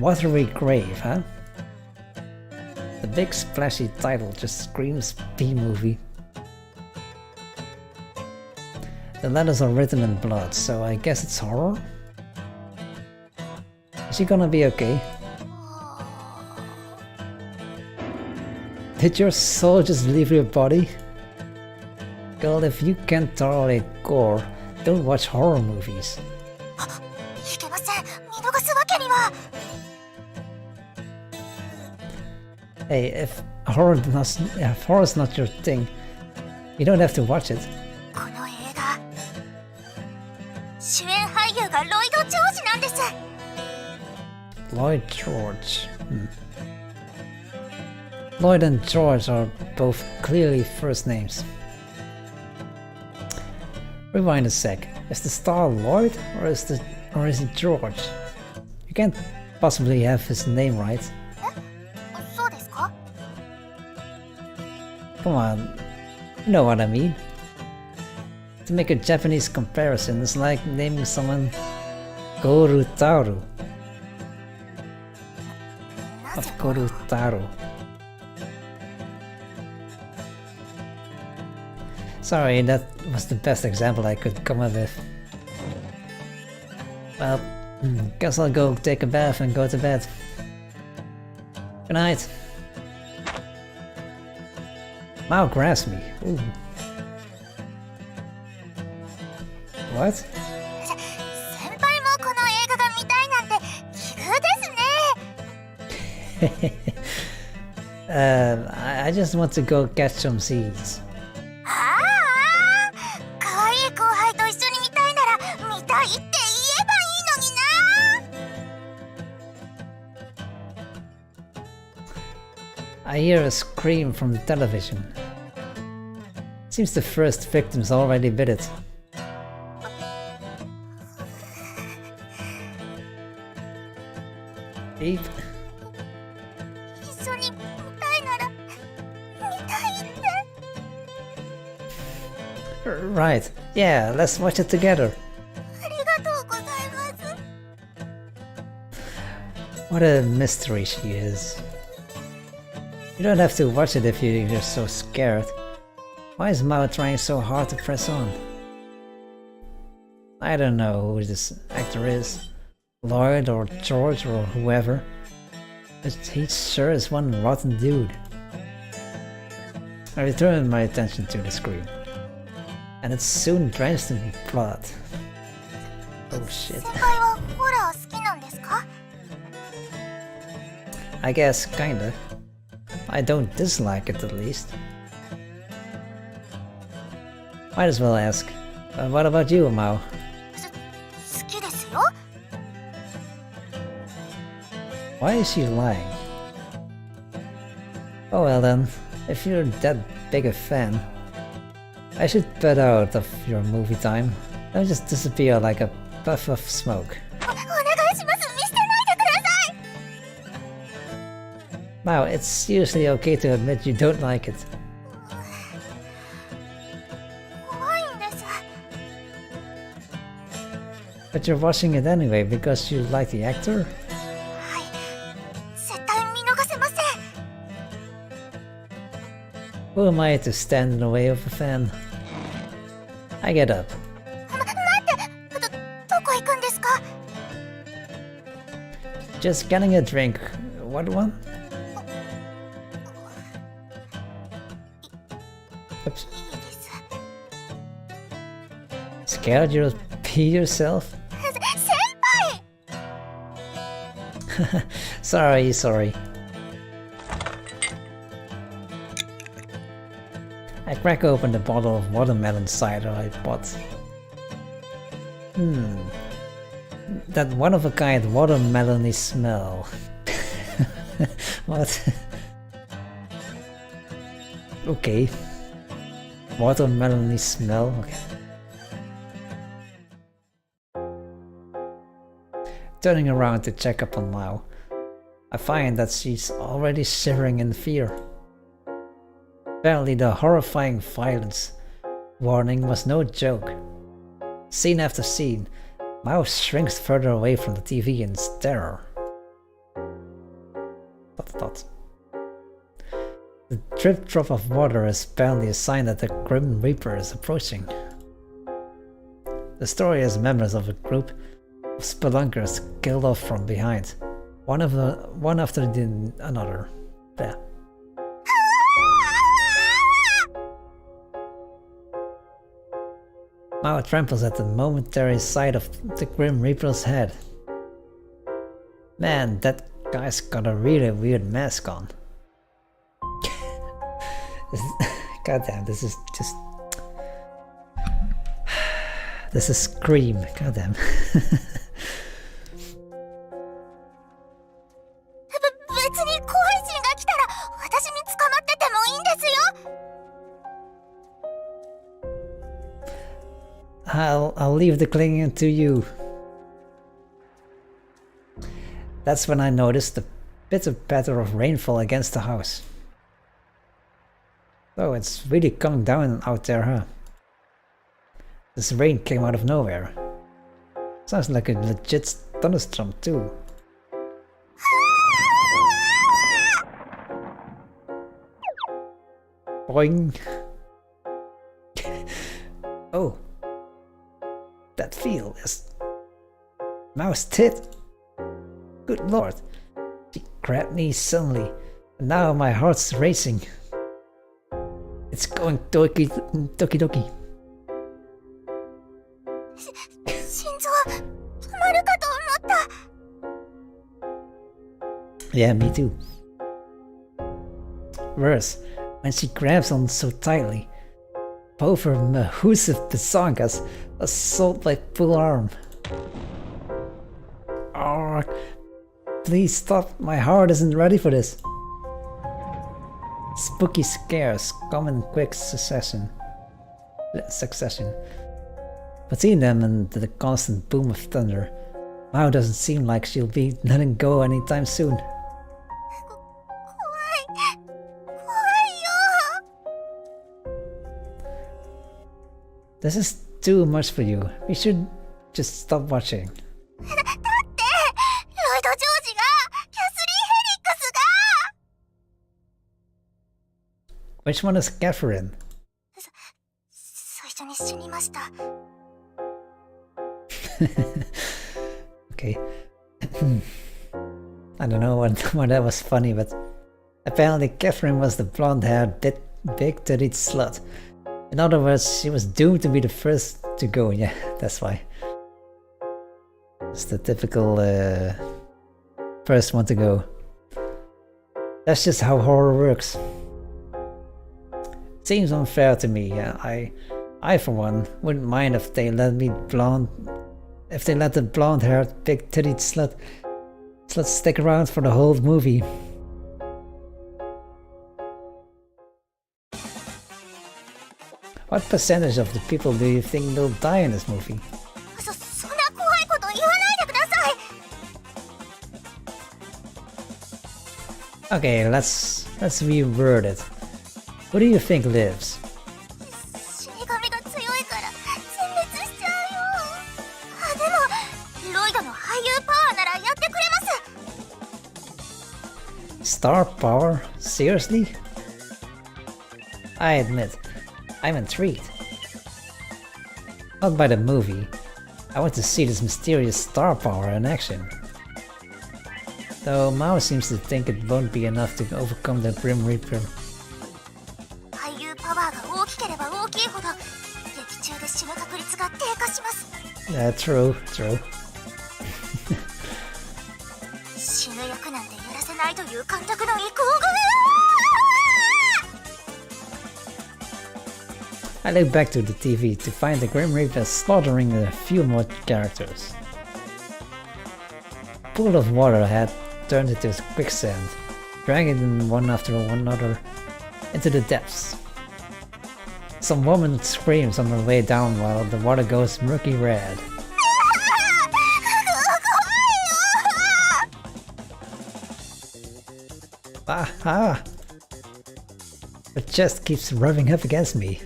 Watery Grave, huh? The big splashy title just screams B-movie. The letters are written in blood, so I guess it's horror? Is she gonna be okay? Did your soul just leave your body? Girl, if you can't tolerate gore, don't watch horror movies. いけません。見逃すわけには。 Hey, if horror's not your thing, you don't have to watch it. この映画、主演俳優がロイド・ジョージなんです。 Lloyd George. Lloyd and George are both clearly first names. Rewind a sec. Is the star Lloyd or is it George? You can't possibly have his name right. そうですか？ Come on, you know what I mean. To make a Japanese comparison is like naming someone Gorutaru な of ぜ Gorutaru. Sorry, that was the best example I could come up with. Well, guess I'll go take a bath and go to bed. Good night. Mao grabs me. Ooh. What? 先輩もこの映画が見たいなんて奇遇ですね。 I just want to go catch some seeds. ああ、可愛い後輩と一緒に見たいなら見たいって言えばいいのにな。 I hear a scream from the television. Seems the first victims already bit it. Beep. 一緒に見たいなら見たいって。 Right. Yeah, let's watch it together. ありがとうございます。 What a mystery she is. You don't have to watch it if you're so scared. Why is Mao trying so hard to press on? I don't know who this actor is. Lloyd or George or whoever. But he sure is one rotten dude. I returned my attention to the screen. And it's soon drenched in blood. Oh shit. 先輩はホラー好きなんですか？ I guess kinda. I don't dislike it at least. Might as well ask. What about you, Mao? 好きですよ。 Why is she lying? Oh well then, if you're that big a fan, I should put out of your movie time. Don't just disappear like a puff of smoke. お願いします。見捨てないでください。 Mao, it's usually okay to admit you don't like it. 怖 But you're watching it anyway because you like the actor? はい、絶対見逃せません。 Who am I to stand in the way of a fan? I get up. 待って、どこ行くんですか？ Just getting a drink. What one? Oops. いいです。 Scared you'll pee yourself? 先輩！ Sorry. I crack open the bottle of watermelon cider I bought. That one-of-a-kind watermelon-y smell. What? Okay. Watermelon-y smell, okay. Turning around to check up on Mao, I find that she's already shivering in fear. Apparently the horrifying violence warning was no joke. Scene after scene, Mao shrinks further away from the TV in terror. ... The drip drop of water is apparently a sign that the Grim Reaper is approaching. The story is members of a group of spelunkers killed off from behind, one after another. There. Mao tramples at the momentary sight of the Grim Reaper's head. Man, that guy's got a really weird mask on. Goddamn, this is just... This is Scream, goddamn. 別に怖いシーンが来たら私に捕まっててもいいんですよ。 I'll leave the clinging to you. That's when I noticed the pitter patter of rainfall against the house. Oh, it's really coming down out there, huh? This rain came out of nowhere. Sounds like a legit thunderstorm too. Boing. Oh. That feel is... Mouse tit! Good lord. She grabbed me suddenly, and now my heart's racing. It's going doki doki. 心臓止まるかと思った。 Yeah, me too. Worse, when she grabs on so tightly, both her massive bazongas assault my full arm. Oh, please stop, my heart isn't ready for this. Spooky scares come in quick succession. Between them and the constant boom of thunder, Mao doesn't seem like she'll be letting go anytime soon. 怖いよ。 This is too much for you. We should just stop watching. だってロイド・ジョージがキャスリー・ヘリックスが Which one is Catherine? 最初に死にました。 Okay. I don't know why that was funny, but apparently Catherine was the blonde-haired, big-titted slut. In other words, she was doomed to be the first to go. Yeah, that's why. It's the typical first one to go. That's just how horror works. Seems unfair to me. I for one wouldn't mind if they let the blonde-haired, big-titted slut stick around for the whole movie. What percentage of the people do you think will die in this movie? そんな怖いこと言わないでください。 Okay, let's reword it. Who do you think lives? 死神が強いから殲滅しちゃうよ。あ、でも優パワーならやってくれます。 Star power? Seriously? I admit, I'm intrigued. Not by the movie. I want to see this mysterious star power in action. Though Mao seems to think it won't be enough to overcome the Grim Reaper. 俳優パワーが大きければ大きいほど劇中で死ぬ確率が低下します。 True. 死ぬ役なんてやらせないという監督の意向が。 I look back to the TV to find the Grim Reaper slaughtering a few more characters. A pool of water had turned into quicksand, dragging them one after another into the depths. Some woman screams on her way down while the water goes murky red. Aha! My chest keeps rubbing up against me,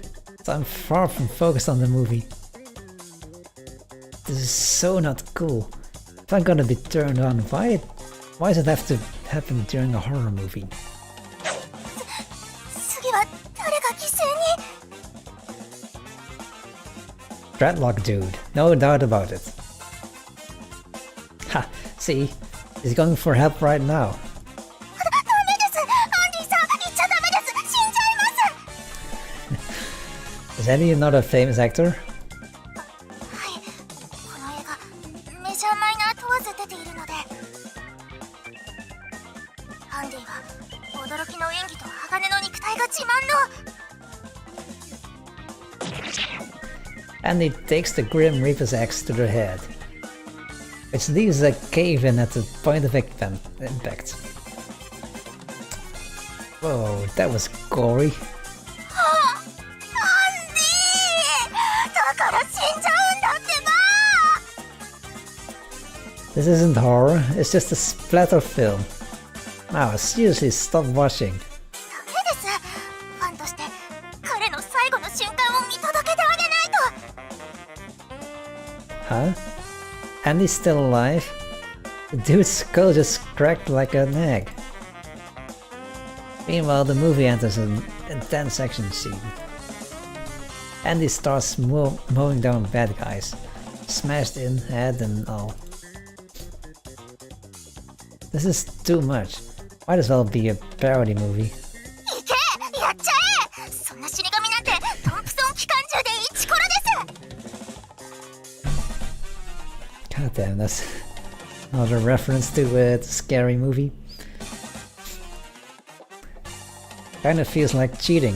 so I'm far from focused on the movie. This is so not cool. If I'm gonna be turned on, why does it have to happen during a horror movie? 次は誰が犠牲に。 Dreadlock dude, no doubt about it. Ha, see, he's going for help right now. ダメです。アンディさん、言っちゃダメです。死んじゃいます。 Is Eddie another famous actor? はい、この映画メジャーマイナー問わず出ているので、アンディは驚きの演技と鋼の肉体が自慢の。 And he takes the Grim Reaper's axe to the head, which leaves a cave-in at the point of impact. Whoa, that was gory. アンディだから死んじゃうんだってば。 This isn't horror, it's just a splatter film. Now, seriously, stop watching. ダメです。ファンとして彼の最後の瞬間を見届けてあげないと。 Huh? Andy's still alive? The dude's skull just cracked like an egg. Meanwhile, the movie enters an intense action scene. Andy starts mowing down bad guys, smashed in head and all. This is too much. Might as well be a parody movie. 行け、やっちゃえ。そんな死神なんてトンプソン機関銃でイチコロです。 God damn, that's another reference to a scary movie. Kinda feels like cheating.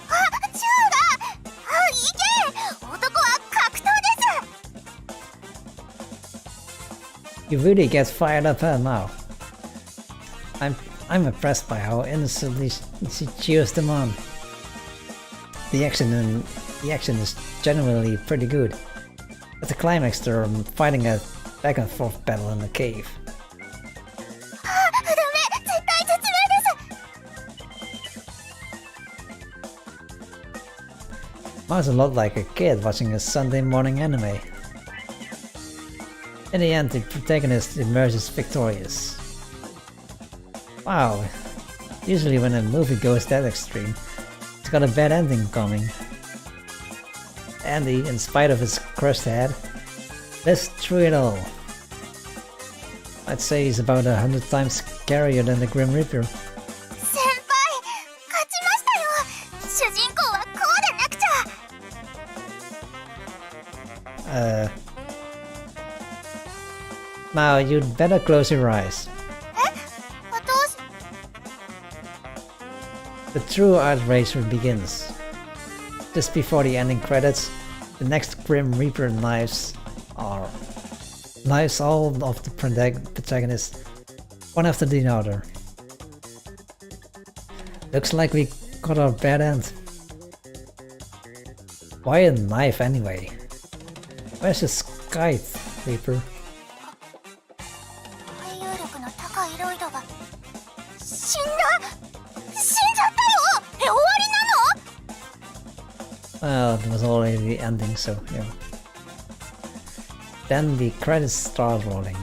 あ、銃が。あ、行け。男は格闘です。 You really get fired up now. I'm impressed by how innocently she cheers them on. The action is genuinely pretty good. At the climax, they're fighting a back and forth battle in the cave. あ、ダメ。絶対絶命です。 Ma's a lot like a kid watching a Sunday morning anime. In the end, the protagonist emerges victorious. Wow, usually when a movie goes that extreme, it's got a bad ending coming. Andy, in spite of his crushed head, lives through it all. I'd say he's about 100 times scarier than the Grim Reaper. 先輩、勝ちましたよ。主人公はこうでなくちゃ。Now you'd better close your eyes. 私、 The true outrage begins. Just before the ending credits, the next Grim Reaper knives all of the protagonists, one after the other. Looks like we got our bad end. Why a knife anyway? Where's the Sky Reaper? 俳優力の高いロイドが死んだ。死んじゃったよ。終わりなの？ Well, it was already the ending, so yeah. Then the credits start rolling.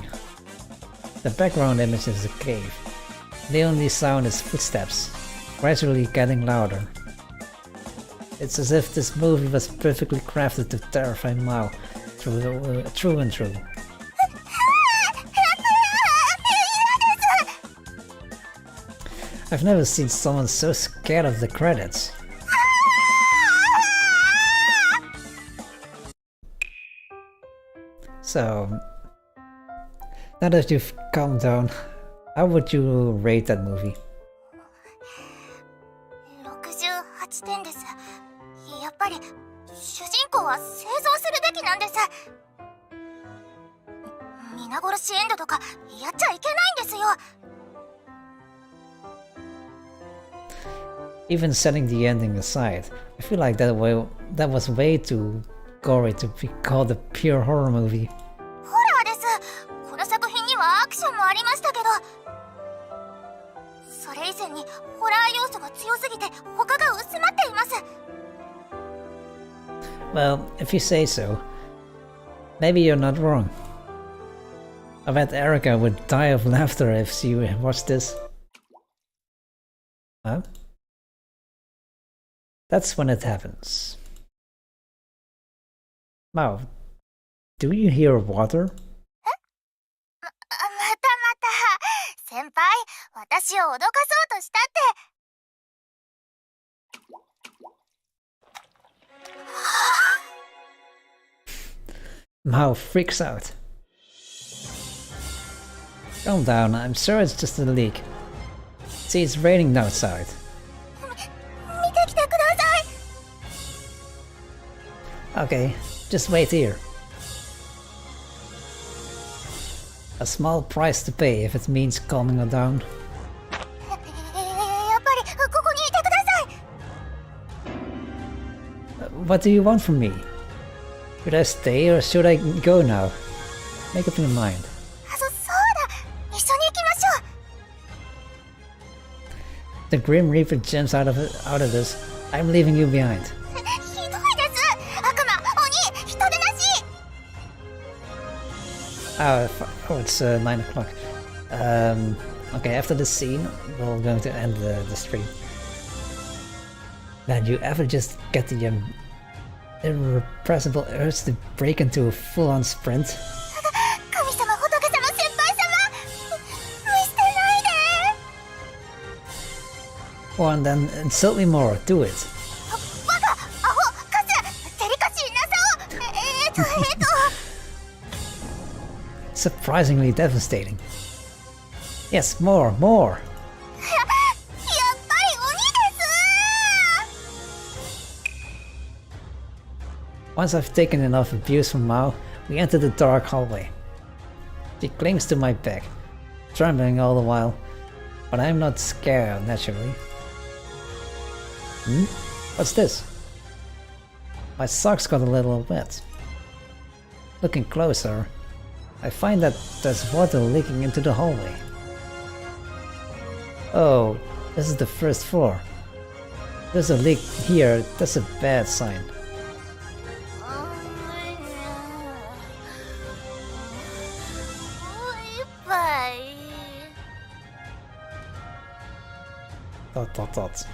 The background image is a cave. The only sound is footsteps, gradually getting louder. It's as if this movie was perfectly crafted to terrify Mao through and through. I've never seen someone so scared of the credits. So, now that you've calmed down, how would you rate that movie? 68点です。やっぱり主人公は生存するべきなんです。皆殺しエンドとかやっちゃいけないんですよ。Even setting the ending aside, I feel like that was way too gory to be called a pure horror movie. ホラーです。この作品にはアクションもありましたけど、それ以前にホラー要素が強すぎて他が薄まっています。Well, if you say so, maybe you're not wrong. I bet Erica would die of laughter if she watched this. Huh? That's when it happens. Mao, do you hear water? また先輩、私を脅かそうとしたって。Mao freaks out. Calm down, I'm sure it's just a leak. See, it's raining outside. 見てきてください。 Okay, just wait here. A small price to pay if it means calming her down. やっぱりここにいてください。 What do you want from me? Should I stay or should I go now? Make up your mind. そうだ、一緒に行きましょう。 The Grim Reaper jumps out of this. I'm leaving you behind. ひどいです。悪魔、鬼、人でなし。 Oh, it's 9 o'clock. Okay, after this scene, we're going to end the stream. Man, you ever just get the irrepressible urge to break into a full-on sprint? 神様、仏様、先輩様、見捨てないで。 Go on then, insult me more, do it. バカ、アホ、カス、デリカシーなさを。Surprisingly devastating. Yes, more, more. やっぱり鬼です。 Once I've taken enough abuse from Mao, we enter the dark hallway. She clings to my back, trembling all the while, but I'm not scared, naturally. What's this? My socks got a little wet. Looking closer, I find that there's water leaking into the hallway. Oh, this is the first floor. There's a leak here, that's a bad sign. Dot.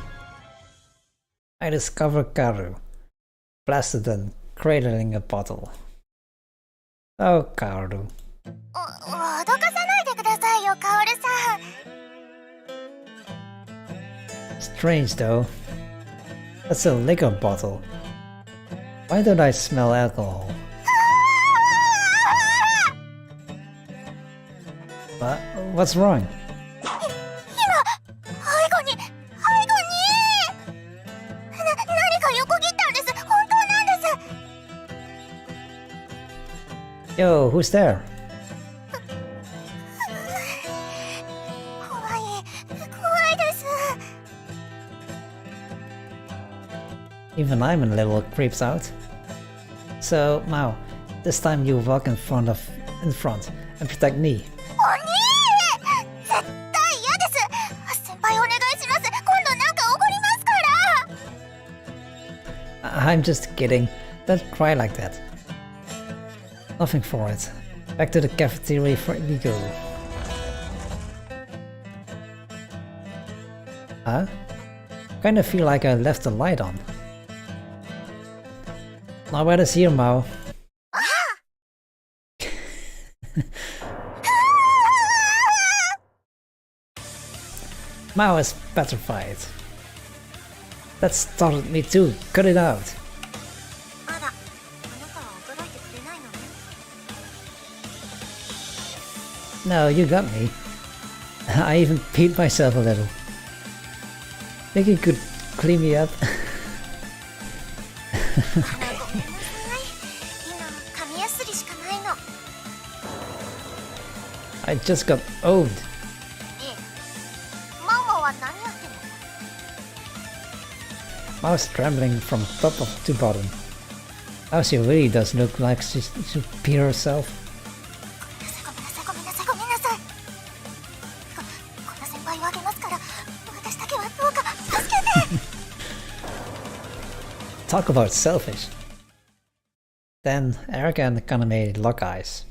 I discover Karu, blasted and cradling a bottle. Oh, Karu. 脅かさないでくださいよ、カオルさん。 Strange though. That's a liquor bottle. Why don't I smell alcohol? What's wrong? 今、背後に何か横切ったんです。本当なんです。 Yo, who's there? 怖いです。 Even I'm a little creeps out. So, Mao, this time you walk in front and protect me. 絶対嫌です。先輩お願いします。今度なんか起こりますから。 I'm just kidding. Don't cry like that. Nothing for it. Back to the cafeteria for we go. Huh? Kinda feel like I left the light on. Nobody's here, Mao. Mao is petrified. That startled me too. Cut it out. あら、あなたは驚いてくれないのね。 No, you got me. I even peed myself a little. Think you could clean me up? あら、ごめんなさい。今、紙やすりしかないの。 I just got owned. ええ。ママは何やってんの？ Mouse trembling from top of to bottom. Now she really does look like she should pee herself. ごめんなさい、ごめんなさい、ごめんなさい。この先輩をあげますから、私だけはどうか助けて。 Talk about selfish. Then Erica and Kaname lock eyes.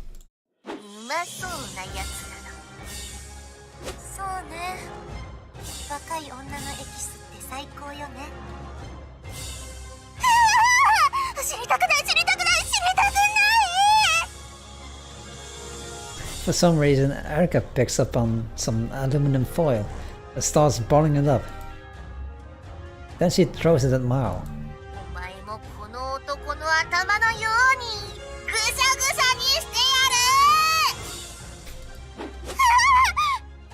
うまそうなやつなの。そうね。若い女のエキスって最高よね。知りたくない、知りたくない、知りたくない。 For some reason, Erica picks up on some aluminum foil and starts balling it up. Then she throws it at Mao. お前もこの男の頭のようにぐしゃぐしゃにしてやる。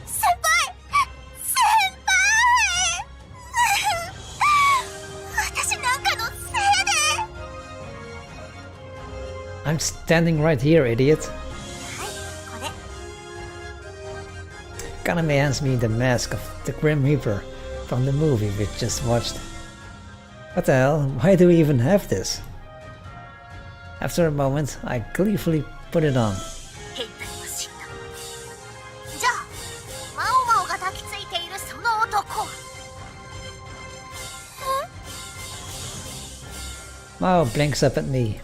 先輩、先輩。私なんかのせいで。 I'm standing right here, idiot. はい、これ。 Kaname hands me the mask of the Grim Reaper from the movie we just watched. What the hell? Why do we even have this? After a moment, I gleefully put it on. 変態は死んだ。じゃあ、マオマオが抱きついているその男は。Mao blinks up at me.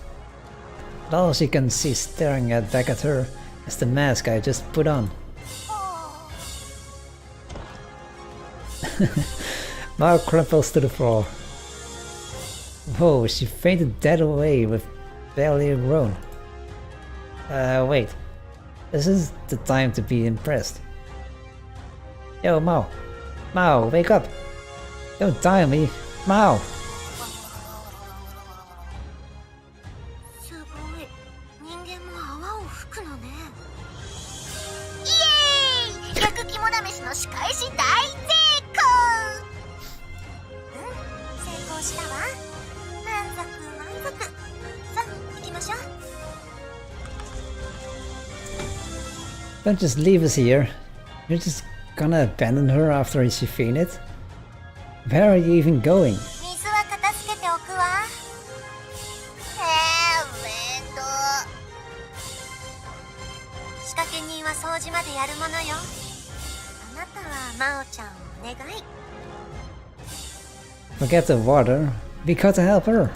But all she can see staring back at her is the mask I just put on. Mao crumples to the floor. Whoa, she fainted dead away with barely a groan. Wait. This is the time to be impressed. Yo, Mao. Mao, wake up! Don't die on me. Mao! すごい。人間も泡を吹くのね。イエーイ！焼く肝試しの仕返し大成功。成功したわ。満足満足。さあ、行きましょう。 Don't just leave us here. You're just gonna abandon her after she fainted? Where are you even going? 水は片付けておくわ。面倒。仕掛け人は掃除までやるものよ。あなたはマオちゃんお願い。 Forget the water. We gotta help her.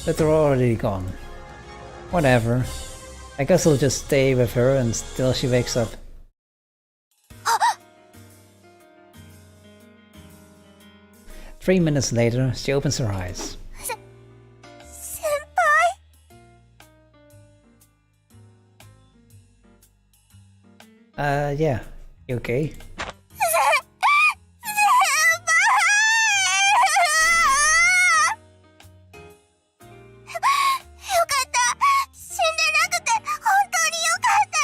But they're already gone. Whatever. I guess I'll just stay with her until she wakes up. Three minutes later, she opens her eyes. 先輩。 Yeah. You okay? よかった。死んでなくて本当によかった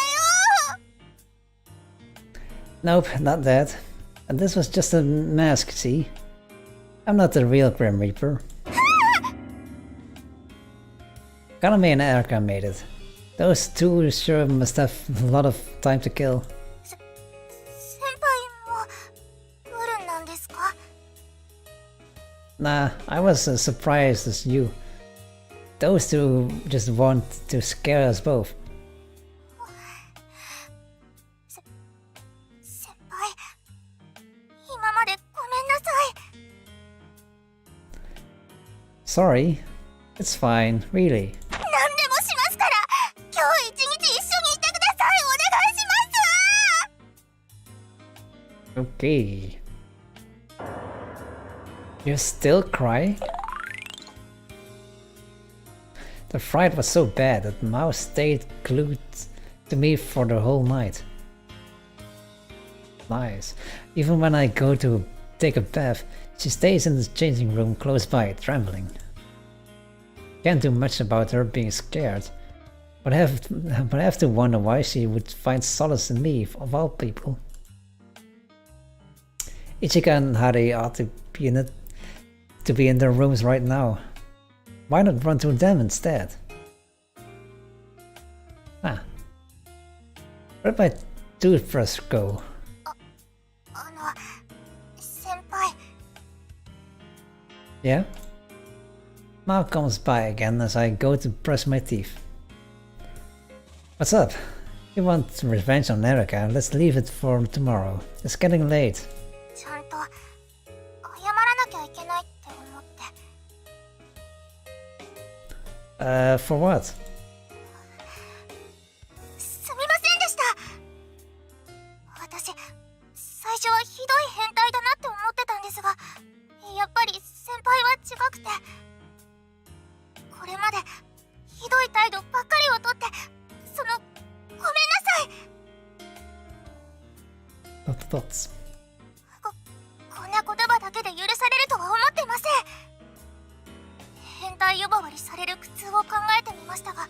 よ。 Nope, not that. And this was just a mask, see? I'm not the real Grim Reaper. Kaname and Erica made it. Those two sure must have a lot of time to kill. 先輩もブルンなんですか？ Nah, I was as surprised as you. Those two just want to scare us both. 先輩、今までごめんなさい。 Sorry. It's fine, really. 何でもします Okay. You still cry? The fright was so bad that Mao stayed glued to me for the whole night. Nice. Even when I go to take a bath, she stays in the changing room close by, trembling. Can't do much about her being scared, but I have to wonder why she would find solace in me, of all people. Ichika and Hari ought to be in their rooms right now. Why not run to them instead? Ah. Where did my toothbrush go? 先輩 Yeah? Mao comes by again as I go to brush my teeth. What's up? You want revenge on Erica? Let's leave it for tomorrow. It's getting late. ちゃんと謝らなきゃいけないって思って For what? すみませんでした。私最初はひどい変態だなって思ってたんですが、やっぱり先輩は違くて、これまでひどい態度ばっかりをとって、ごめんなさい。 Thoughts. こんな言葉だけで許されるとは思ってません。変態呼ばわりされる苦痛を考えてみましたが、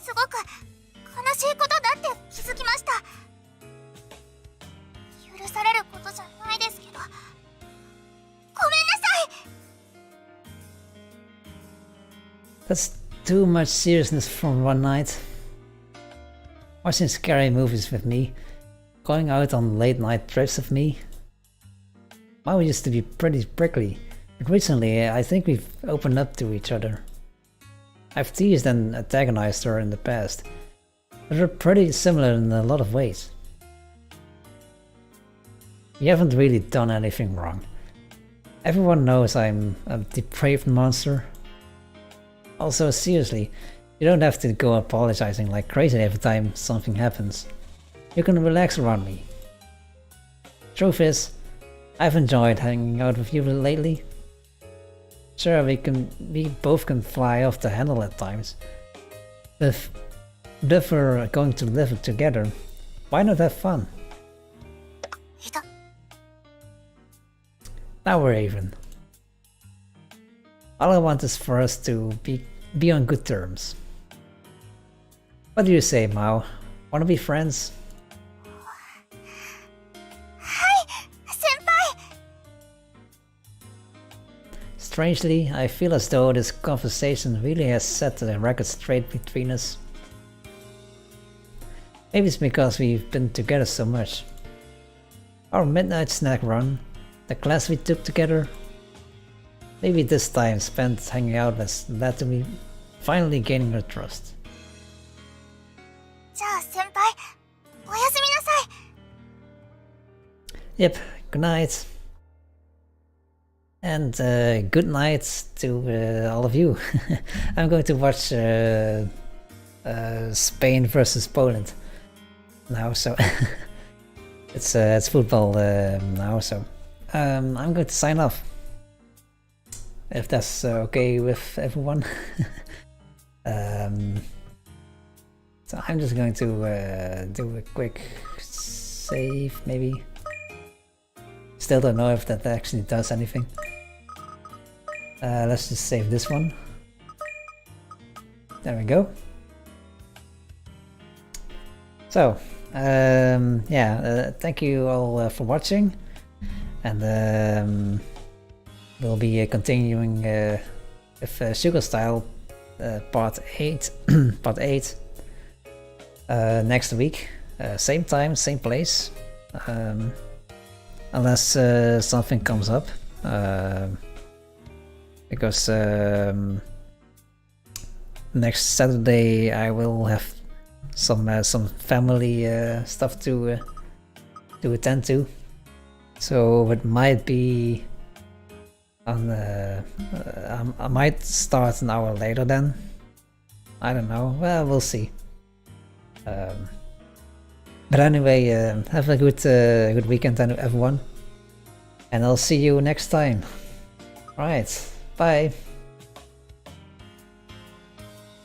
すごく悲しいことだって気づきました。許されることじゃないですけど、ごめんなさい。 That's too much seriousness from one night. Watching scary movies with me, going out on late night trips with me. Mao used to be pretty prickly, but recently I think we've opened up to each other. I've teased and antagonized her in the past, but we're pretty similar in a lot of ways. We haven't really done anything wrong. Everyone knows I'm a depraved monster. Also, seriously, you don't have to go apologizing like crazy every time something happens. You can relax around me. Truth is, I've enjoyed hanging out with you lately. Sure, we both can fly off the handle at times. But if we're going to live together, why not have fun? いた。 Now we're even. All I want is for us to be on good terms. What do you say, Mao? Wanna be friends? はい、先輩。 Strangely, I feel as though this conversation really has set the record straight between us. Maybe it's because we've been together so much. Our midnight snack run, the class we took together. Maybe this time spent hanging out has led to me finally gaining her trust. じゃあ先輩、おやすみなさい。 Yep, good night. And good night to all of you. I'm going to watch Spain versus Poland now, so it's football now, so I'm going to sign off. If that's okay with everyone. So I'm just going to do a quick save, maybe. Still don't know if that actually does anything. Let's just save this one. There we go. So, yeah, thank you all for watching, and we'll be continuing with Sugar Style part 8, part 8 next week, same time, same place, unless something comes up, because next Saturday I will have some family stuff to attend to, so it might be on I might start an hour later then. I don't know. Well, we'll see. But anyway, have a good weekend, everyone, and I'll see you next time. Right, bye.